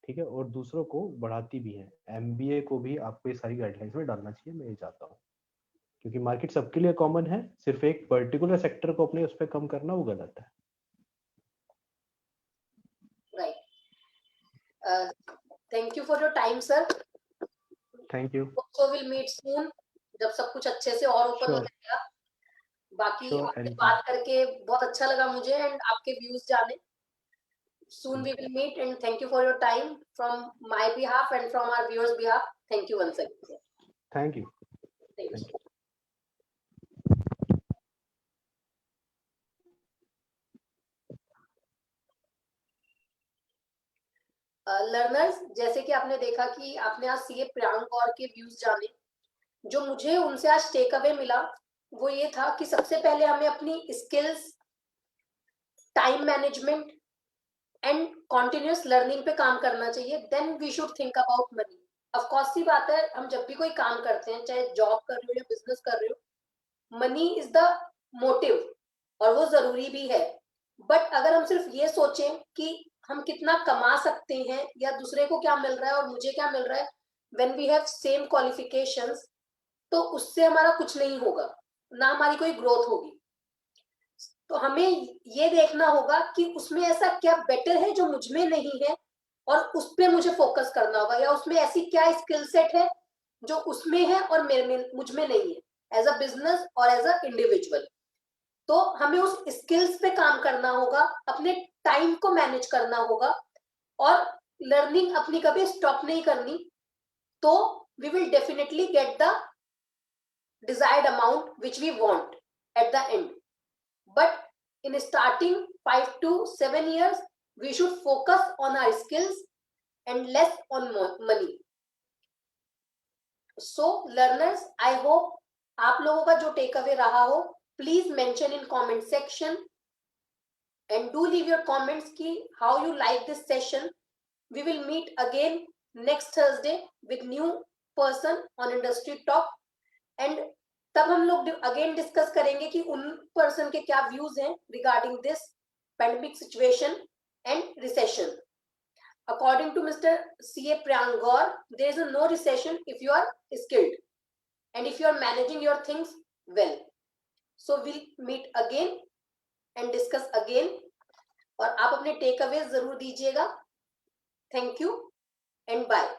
ठीक है, और दूसरों को बढ़ाती भी हैं। एमबीए को भी आपको ये सारी गाइडलाइंस में डालना चाहिए, मैं ये चाहता हूँ, क्योंकि मार्केट सबके लिए कॉमन है, सिर्फ एक पर्टिकुलर सेक्टर को अपने उस पर कम करना वो गलत है। Right, thank you for your time sir. Thank you. So will meet soon, जब सब कुछ अच्छे से और ओपन हो श्योर जाएगा। बाकी श्योर, आपसे एनीटाइम। बात करके बहुत अच्छा लगा मुझे एंड आपके व्यूज जाने। Soon we will meet and thank you for your time from my behalf and from our viewers behalf. Thank you once again, sir. Thank you. Thank thank you. You. Learners, जैसे कि आपने देखा कि आपने आज सीए प्रियांक कौर के व्यूज जाने। जो मुझे उनसे आज टेक अवे मिला वो ये था कि सबसे पहले हमें अपनी skills, time management and continuous learning पे काम करना चाहिए, then we should think about money. Of of course सी बात है, हम जब भी कोई काम करते हैं, चाहे जॉब कर रहे हो या बिजनेस कर रहे हो, मनी इज द मोटिव और वो जरूरी भी है। बट अगर हम सिर्फ ये सोचें कि हम कितना कमा सकते हैं या दूसरे को क्या मिल रहा है और मुझे क्या मिल रहा है, when we have same qualifications, तो उससे हमारा कुछ नहीं होगा, ना हमारी कोई ग्रोथ होगी। तो हमें ये देखना होगा कि उसमें ऐसा क्या बेटर है जो मुझ में नहीं है, और उस पर मुझे फोकस करना होगा, या उसमें ऐसी क्या स्किल सेट है जो उसमें है और मेरे में मुझ में नहीं है, एज अ बिजनेस और एज अ इंडिविजुअल। तो हमें उस स्किल्स पे काम करना होगा, अपने टाइम को मैनेज करना होगा, और लर्निंग अपनी कभी स्टॉप नहीं करनी। तो we will definitely get the desired amount which we want at the end. But in starting 5 to 7 years, we should focus on our skills and less on money. So learners, I hope आप लोगों का जो टेक अवे रहा हो, please mention in comment section and do leave your comments ki how you like this session. We will meet again next Thursday with new person on industry talk, and तब हम लोग अगेन डिस्कस करेंगे कि उन पर्सन के क्या व्यूज हैं regarding this pandemic situation and recession. According to mister CA Priyank Gaur, there is no recession if you are skilled and if you are managing your things well. So we'll meet again and discuss again, और आप अपने टेक अवे जरूर दीजिएगा। Thank you and bye.